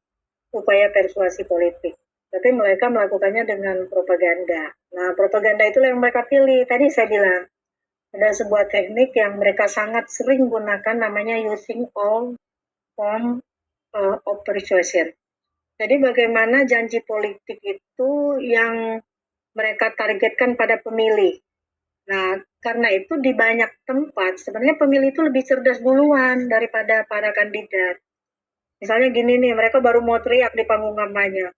upaya persuasi politik. Tapi mereka melakukannya dengan propaganda. Nah, propaganda itulah yang mereka pilih. Tadi saya bilang, ada sebuah teknik yang mereka sangat sering gunakan namanya using all form of persuasion. Jadi bagaimana janji politik itu yang mereka targetkan pada pemilih. Nah, karena itu di banyak tempat sebenarnya pemilih itu lebih cerdas duluan daripada para kandidat. Misalnya gini nih, mereka baru mau teriak di panggung kampanye.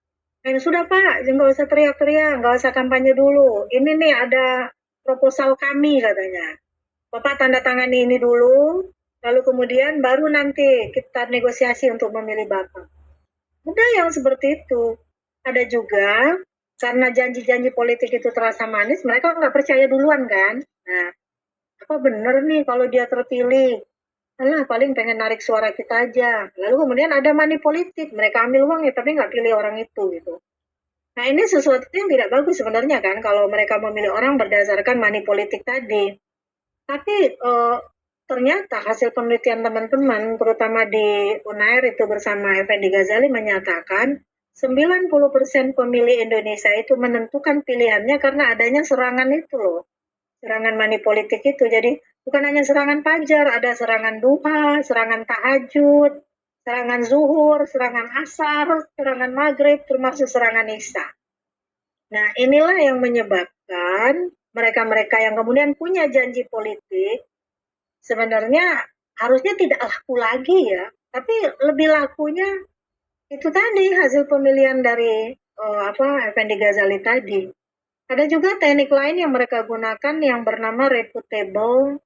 Sudah Pak, nggak usah teriak-teriak, nggak usah kampanye dulu. Ini nih ada proposal kami katanya. Bapak tanda tangani ini dulu, lalu kemudian baru nanti kita negosiasi untuk memilih Bapak. Udah yang seperti itu. Ada juga, karena janji-janji politik itu terasa manis, mereka nggak percaya duluan kan. Nah, apa benar nih kalau dia terpilih? alah paling pengen narik suara kita aja. Lalu kemudian ada money politik, mereka ambil uang ya tapi nggak pilih orang itu gitu. Nah ini sesuatu yang tidak bagus sebenarnya kan kalau mereka memilih orang berdasarkan money politik tadi. Tapi ternyata hasil penelitian teman-teman, terutama di Unair itu bersama Effendi Ghazali menyatakan 90% pemilih Indonesia itu menentukan pilihannya karena adanya serangan itu loh. Serangan money politik itu. Jadi bukan hanya serangan fajar, ada serangan duha, serangan tahajud, serangan zuhur, serangan asar, serangan maghrib, termasuk serangan isya. Nah, inilah yang menyebabkan mereka-mereka yang kemudian punya janji politik sebenarnya harusnya tidak laku lagi ya, tapi lebih lakunya itu tadi hasil pemilihan dari Effendi Ghazali tadi. Ada juga teknik lain yang mereka gunakan yang bernama reputable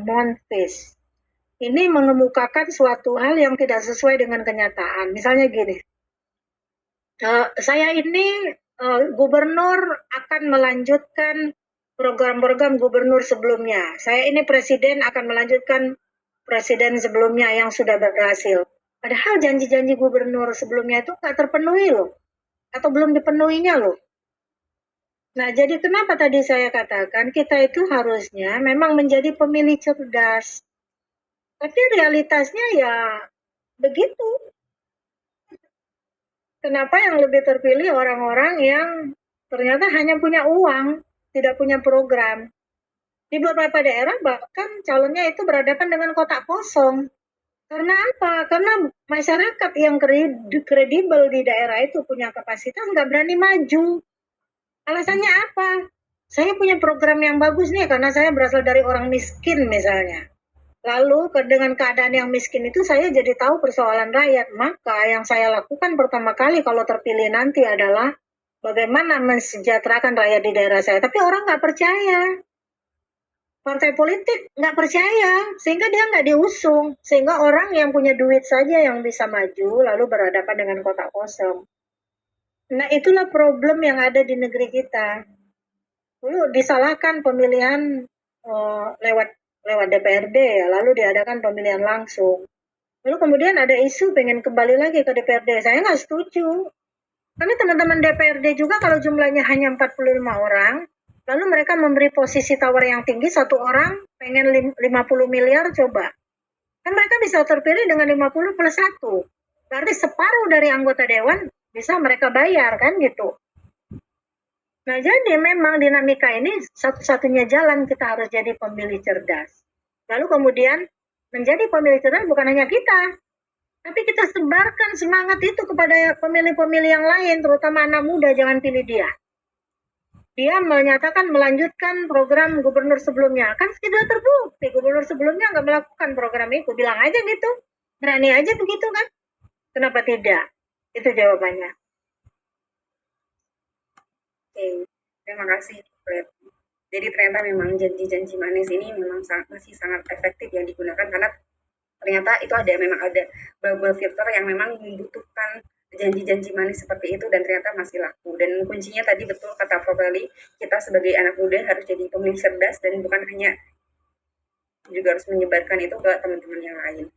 montage. Ini mengemukakan suatu hal yang tidak sesuai dengan kenyataan. Misalnya gini, saya ini gubernur akan melanjutkan program-program gubernur sebelumnya. Saya ini presiden akan melanjutkan presiden sebelumnya yang sudah berhasil. Padahal janji-janji gubernur sebelumnya itu nggak terpenuhi loh, atau belum dipenuhinya loh. Nah, jadi kenapa tadi saya katakan kita itu harusnya memang menjadi pemilih cerdas. Tapi realitasnya ya begitu. Kenapa yang lebih terpilih orang-orang yang ternyata hanya punya uang, tidak punya program. Di beberapa daerah bahkan calonnya itu berhadapan dengan kotak kosong. Karena apa? Karena masyarakat yang kredibel di daerah itu punya kapasitas nggak berani maju. Alasannya apa? Saya punya program yang bagus nih karena saya berasal dari orang miskin misalnya. Lalu dengan keadaan yang miskin itu saya jadi tahu persoalan rakyat. Maka yang saya lakukan pertama kali kalau terpilih nanti adalah bagaimana mensejahterakan rakyat di daerah saya. Tapi orang nggak percaya. Partai politik nggak percaya, sehingga dia nggak diusung. Sehingga orang yang punya duit saja yang bisa maju, lalu berhadapan dengan kotak kosong. Nah, itulah problem yang ada di negeri kita. Dulu disalahkan pemilihan lewat DPRD ya, lalu diadakan pemilihan langsung. Lalu kemudian ada isu pengen kembali lagi ke DPRD. Saya nggak setuju. Karena teman-teman DPRD juga kalau jumlahnya hanya 45 orang, lalu mereka memberi posisi tawar yang tinggi, satu orang pengen 50 miliar coba. Kan mereka bisa terpilih dengan 50 plus 1. Berarti separuh dari anggota dewan bisa mereka bayar kan gitu. Nah, jadi memang dinamika ini satu-satunya jalan kita harus jadi pemilih cerdas. Lalu kemudian menjadi pemilih cerdas bukan hanya kita, tapi kita sebarkan semangat itu kepada pemilih-pemilih yang lain, terutama anak muda, jangan pilih dia. Dia menyatakan melanjutkan program gubernur sebelumnya. Kan sudah terbukti gubernur sebelumnya nggak melakukan program itu. Bilang aja gitu. Berani aja begitu kan. Kenapa tidak? Itu jawabannya. Oke, terima kasih. Jadi ternyata memang janji-janji manis ini memang masih sangat efektif yang digunakan karena ternyata itu memang ada bubble filter yang memang membutuhkan janji-janji manis seperti itu dan ternyata masih laku. Dan kuncinya tadi betul kata Prof. Eli, kita sebagai anak muda harus jadi pemilih cerdas dan bukan hanya juga harus menyebarkan itu ke teman-teman yang lain.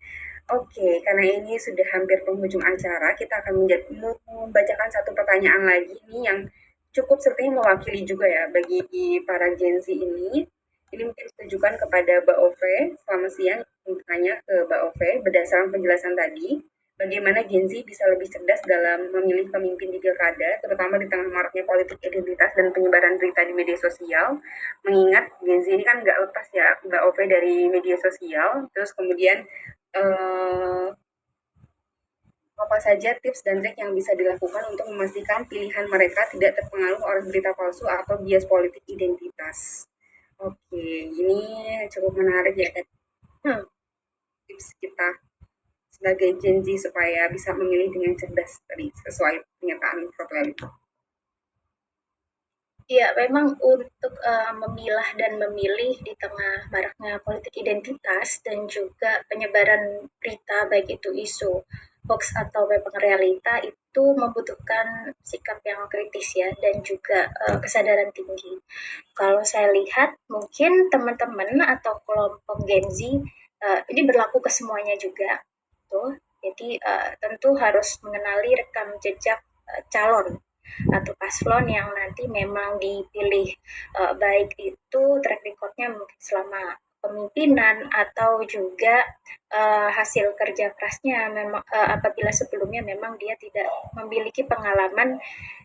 Oke, karena ini sudah hampir penghujung acara, kita akan membacakan satu pertanyaan lagi nih yang cukup sepertinya mewakili juga ya bagi para Gen Z ini. Ini mungkin ditujukan kepada Mbak Ove. Selamat siang, bertanya ke Mbak Ove berdasarkan penjelasan tadi, bagaimana Gen Z bisa lebih cerdas dalam memilih pemimpin di pilkada, terutama di tengah maraknya politik identitas dan penyebaran berita di media sosial. Mengingat Gen Z ini kan nggak lepas ya Mbak Ove dari media sosial, terus kemudian apa saja tips dan trik yang bisa dilakukan untuk memastikan pilihan mereka tidak terpengaruh oleh berita palsu atau bias politik identitas. Oke, ini cukup menarik ya kan. Tips kita sebagai Gen Z supaya bisa memilih dengan cerdas tadi sesuai pernyataan Prof. Eli. Ya, memang untuk memilah dan memilih di tengah maraknya politik identitas dan juga penyebaran berita baik itu isu hoax atau memang realita itu membutuhkan sikap yang kritis ya dan juga kesadaran tinggi. Kalau saya lihat mungkin teman-teman atau kelompok Gen Z ini berlaku ke semuanya juga, tuh. Jadi tentu harus mengenali rekam jejak calon atau paslon yang nanti memang dipilih, baik itu track recordnya mungkin selama kepemimpinan atau juga hasil kerja kerasnya memang apabila sebelumnya memang dia tidak memiliki pengalaman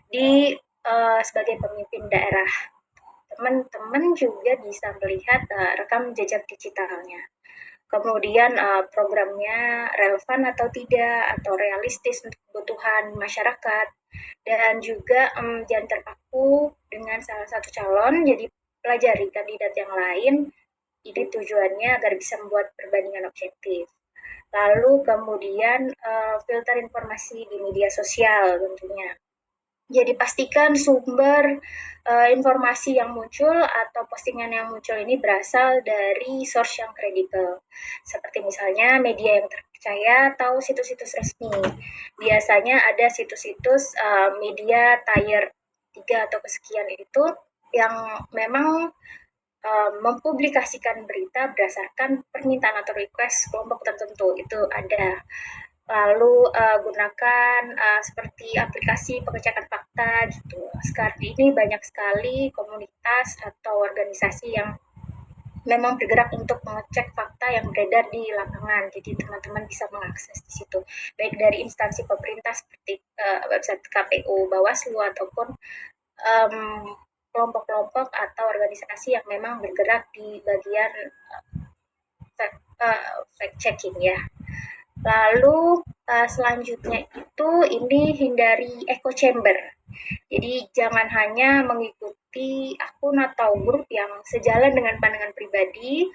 di sebagai pemimpin daerah. Teman-teman juga bisa melihat rekam jejak digitalnya. Kemudian programnya relevan atau tidak, atau realistis untuk kebutuhan masyarakat, dan juga jangan terpaku dengan salah satu calon, jadi pelajari kandidat yang lain, ini tujuannya agar bisa membuat perbandingan objektif. Lalu kemudian filter informasi di media sosial tentunya. Jadi pastikan sumber informasi yang muncul atau postingan yang muncul ini berasal dari source yang kredibel. Seperti misalnya media yang terpercaya atau situs-situs resmi. Biasanya ada situs-situs media tier 3 atau kesekian itu yang memang mempublikasikan berita berdasarkan permintaan atau request kelompok tertentu. Itu ada. Lalu gunakan seperti aplikasi pengecekan fakta gitu. Sekarang ini banyak sekali komunitas atau organisasi yang memang bergerak untuk mengecek fakta yang beredar di lapangan. Jadi teman-teman bisa mengakses di situ, baik dari instansi pemerintah seperti website KPU, Bawaslu ataupun kelompok-kelompok atau organisasi yang memang bergerak di bagian fact checking ya. Lalu selanjutnya itu ini hindari echo chamber. Jadi jangan hanya mengikuti akun atau grup yang sejalan dengan pandangan pribadi,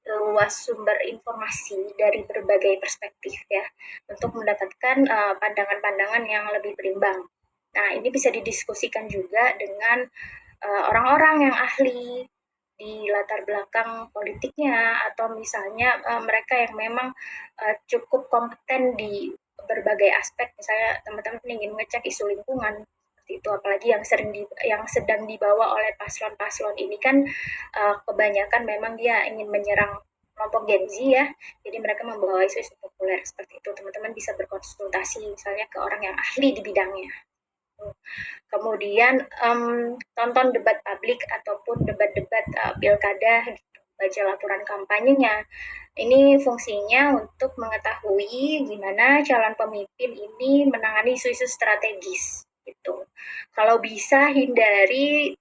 luas sumber informasi dari berbagai perspektif ya, untuk mendapatkan pandangan-pandangan yang lebih berimbang. Nah, ini bisa didiskusikan juga dengan orang-orang yang ahli di latar belakang politiknya, atau misalnya mereka yang memang cukup kompeten di berbagai aspek. Misalnya teman-teman ingin ngecek isu lingkungan seperti itu, apalagi yang sedang dibawa oleh paslon-paslon ini kan kebanyakan memang dia ingin menyerang kelompok Gen Z ya, jadi mereka membawa isu-isu populer seperti itu. Teman-teman bisa berkonsultasi misalnya ke orang yang ahli di bidangnya. Kemudian tonton debat publik ataupun debat-debat pilkada gitu, baca laporan kampanyenya. Ini fungsinya untuk mengetahui gimana calon pemimpin ini menangani isu-isu strategis gitu. Kalau bisa hindari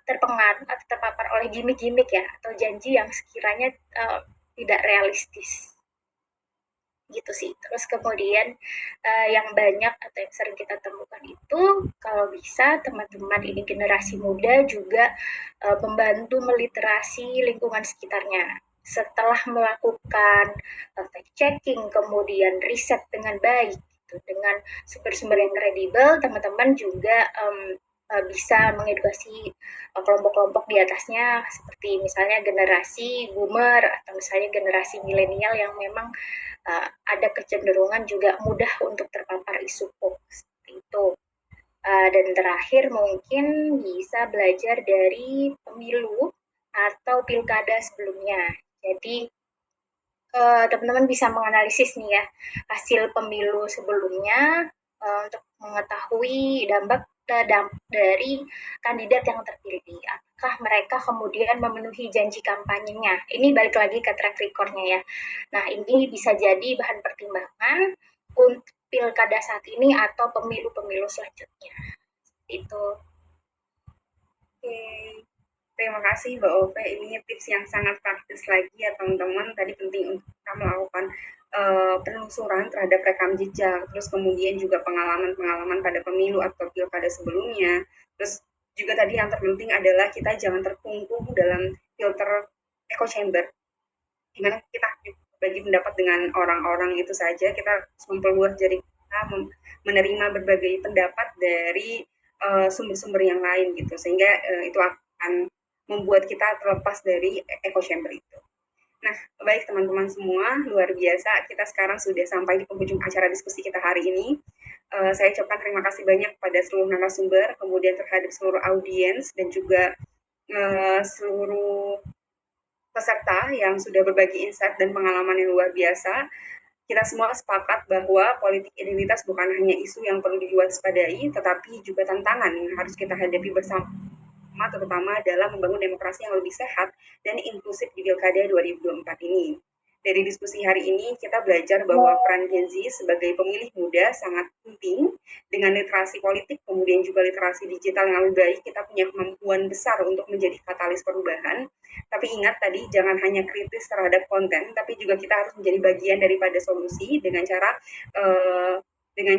terpengaruh atau terpapar oleh gimmick-gimmick ya, atau janji yang sekiranya tidak realistis gitu sih. Terus kemudian yang banyak atau yang sering kita temukan itu, kalau bisa teman-teman ini generasi muda juga membantu meliterasi lingkungan sekitarnya. Setelah melakukan fact checking, kemudian riset dengan baik, gitu, dengan sumber-sumber yang kredibel, teman-teman juga bisa mengedukasi kelompok-kelompok di atasnya, seperti misalnya generasi boomer atau misalnya generasi milenial yang memang ada kecenderungan juga mudah untuk terpapar isu hoax seperti itu. Dan terakhir mungkin bisa belajar dari pemilu atau pilkada sebelumnya. Jadi teman-teman bisa menganalisis nih ya hasil pemilu sebelumnya untuk mengetahui dampak dari kandidat yang terpilih. Apakah mereka kemudian memenuhi janji kampanyenya? Ini balik lagi ke track recordnya ya. Nah, ini bisa jadi bahan pertimbangan untuk pilkada saat ini atau pemilu-pemilu selanjutnya. Itu. Oke, terima kasih Mbak Ove. Ini tips yang sangat praktis lagi ya teman-teman. Tadi penting untuk kita melakukan penelusuran terhadap rekam jejak, terus kemudian juga pengalaman-pengalaman pada pemilu atau pilkada sebelumnya. Terus juga tadi yang terpenting adalah kita jangan terkungkung dalam filter echo chamber, dimana kita berbagi pendapat dengan orang-orang itu saja. Kita harus memperluas jaring kita, menerima berbagai pendapat dari sumber-sumber yang lain gitu, sehingga itu akan membuat kita terlepas dari echo chamber itu. Nah, baik teman-teman semua, luar biasa. Kita sekarang sudah sampai di penghujung acara diskusi kita hari ini. Saya ucapkan terima kasih banyak pada seluruh narasumber, kemudian terhadap seluruh audiens, dan juga seluruh peserta yang sudah berbagi insight dan pengalaman yang luar biasa. Kita semua sepakat bahwa politik identitas bukan hanya isu yang perlu diwaspadai, tetapi juga tantangan yang harus kita hadapi bersama, terutama dalam membangun demokrasi yang lebih sehat dan inklusif di Pilkada 2024 ini. Dari diskusi hari ini, kita belajar bahwa peran Gen Z sebagai pemilih muda sangat penting. Dengan literasi politik, kemudian juga literasi digital yang lebih baik, kita punya kemampuan besar untuk menjadi katalis perubahan. Tapi ingat tadi, jangan hanya kritis terhadap konten, tapi juga kita harus menjadi bagian daripada solusi dengan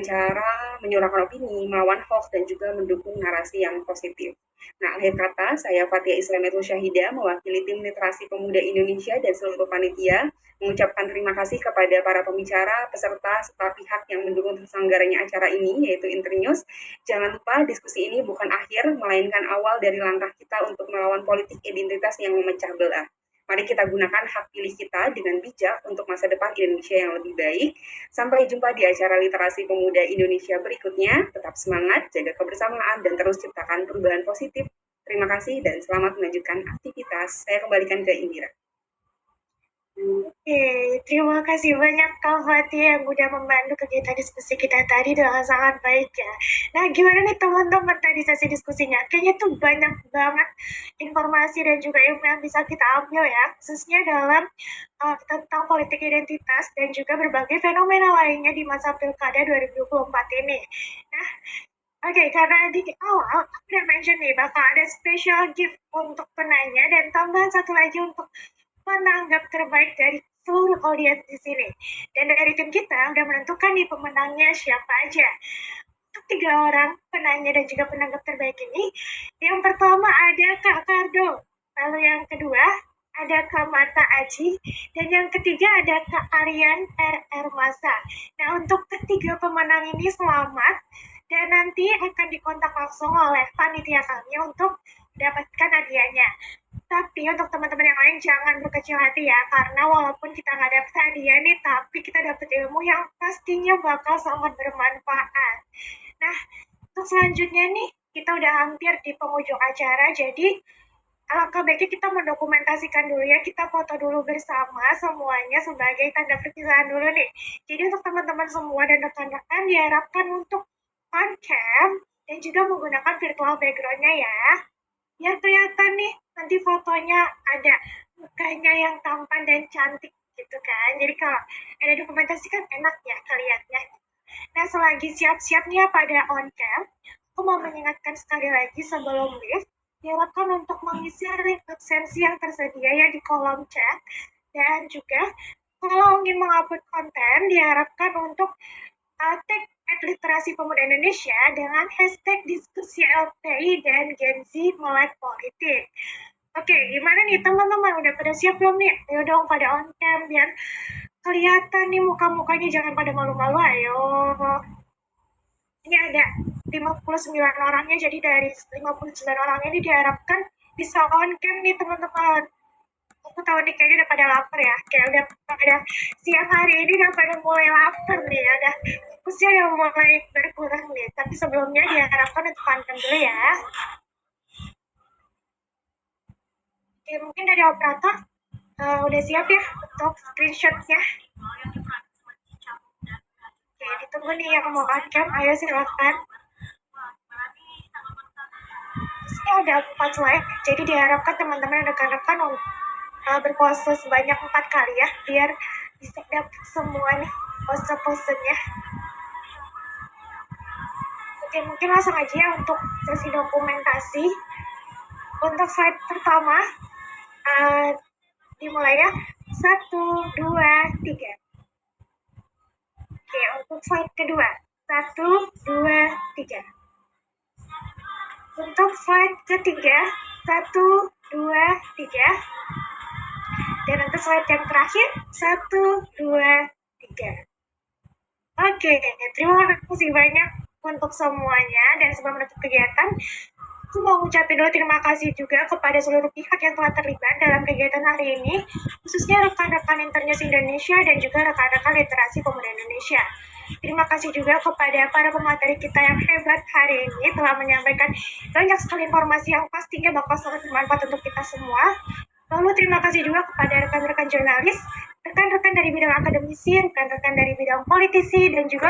cara menyuarakan opini, melawan hoax, dan juga mendukung narasi yang positif. Nah, akhir kata, saya Fathia Islamiatul Syahida, mewakili tim literasi pemuda Indonesia dan seluruh panitia, mengucapkan terima kasih kepada para pembicara, peserta, serta pihak yang mendukung terselenggaranya acara ini, yaitu Internews. Jangan lupa, diskusi ini bukan akhir, melainkan awal dari langkah kita untuk melawan politik identitas yang memecah belah. Mari kita gunakan hak pilih kita dengan bijak untuk masa depan Indonesia yang lebih baik. Sampai jumpa di acara Literasi Pemuda Indonesia berikutnya. Tetap semangat, jaga kebersamaan, dan terus ciptakan perubahan positif. Terima kasih dan selamat melanjutkan aktivitas. Saya kembalikan ke Indira. Oke, terima kasih banyak Kak Fathia yang udah membantu kegiatan diskusi kita tadi dengan sangat baik ya. Nah, gimana nih teman-teman tadi sesi diskusinya? Kayaknya tuh banyak banget informasi dan juga ilmu yang bisa kita ambil ya, khususnya dalam tentang politik identitas dan juga berbagai fenomena lainnya di masa Pilkada 2024 ini. Nah, oke, karena di awal aku udah mention nih bakal ada special gift untuk penanya dan tambahan satu lagi untuk penanggap terbaik dari seluruh audiens di sini. Dan dari tim kita udah menentukan nih pemenangnya siapa aja. Untuk 3 orang penanya dan juga penanggap terbaik ini, yang pertama ada Kak Kardo, lalu yang kedua ada Kak Marta Aji, dan yang ketiga ada Kak Aryan RR Masa. Nah, untuk ketiga pemenang ini selamat, dan nanti akan dikontak langsung oleh panitia kami untuk mendapatkan hadiahnya. Tapi untuk teman-teman yang lain jangan berkecil hati ya, karena walaupun kita nggak dapat hadiah nih, tapi kita dapat ilmu yang pastinya bakal sangat bermanfaat. Nah, untuk selanjutnya nih, kita udah hampir di penghujung acara, jadi alangkah baiknya kita mendokumentasikan dulu ya, kita foto dulu bersama semuanya sebagai tanda perpisahan dulu nih. Jadi untuk teman-teman semua dan rekan-rekan diharapkan untuk on cam dan juga menggunakan virtual background-nya ya. Biar kelihatan nih nanti fotonya ada mukanya yang tampan dan cantik gitu kan. Jadi kalau ada dokumentasi kan enak ya kelihatannya. Nah, selagi siap-siap nih ya pada on cam, aku mau mengingatkan sekali lagi sebelum live, diharapkan untuk mengisi link absensi yang tersedia ya di kolom chat. Dan juga kalau ingin mengupload konten, diharapkan untuk tag @literasi pemuda Indonesia dengan hashtag diskusi LPI dan Gen Z melek politik. Oke, gimana nih teman-teman? Udah pada siap belum nih? Ayo dong pada on cam biar kelihatan nih muka-mukanya, jangan pada malu-malu, ayo. Ini ada 59 orangnya, jadi dari 59 orang ini diharapkan bisa on cam nih teman-teman. Aku tahu nih kayaknya udah pada lapar ya, kayak udah pada siang hari ini udah pada mulai lapar nih, ada fokusnya udah mulai berkurang nih. Tapi sebelumnya diharapkan untuk konten dulu ya. Oke, mungkin dari operator udah siap ya untuk screenshotnya. Oke, ditunggu nih yang mau on cam, ayo silakan. Terus ada 4 slide, jadi diharapkan teman-teman dan rekan-rekan berpose sebanyak 4 kali ya, biar bisa dapat semua nih pose-posenya. Oke, mungkin langsung aja ya untuk sesi dokumentasi. Untuk slide pertama, dimulai ya. 1, 2, 3. Oke, untuk slide kedua. 1, 2, 3. Untuk slide ketiga. 1, 2, 3. Dan untuk slide yang terakhir, 1, 2, 3. Oke, terima kasih banyak untuk semuanya. Dan sebelum menutup kegiatan, aku mau ngucapin dulu terima kasih juga kepada seluruh pihak yang telah terlibat dalam kegiatan hari ini, khususnya rekan-rekan Internews Indonesia dan juga rekan-rekan Literasi Pemuda Indonesia. Terima kasih juga kepada para pemateri kita yang hebat hari ini telah menyampaikan banyak sekali informasi yang pastinya bakal sangat bermanfaat untuk kita semua. Lalu terima kasih juga kepada rekan-rekan jurnalis, rekan-rekan dari bidang akademisi, rekan-rekan dari bidang politisi, dan juga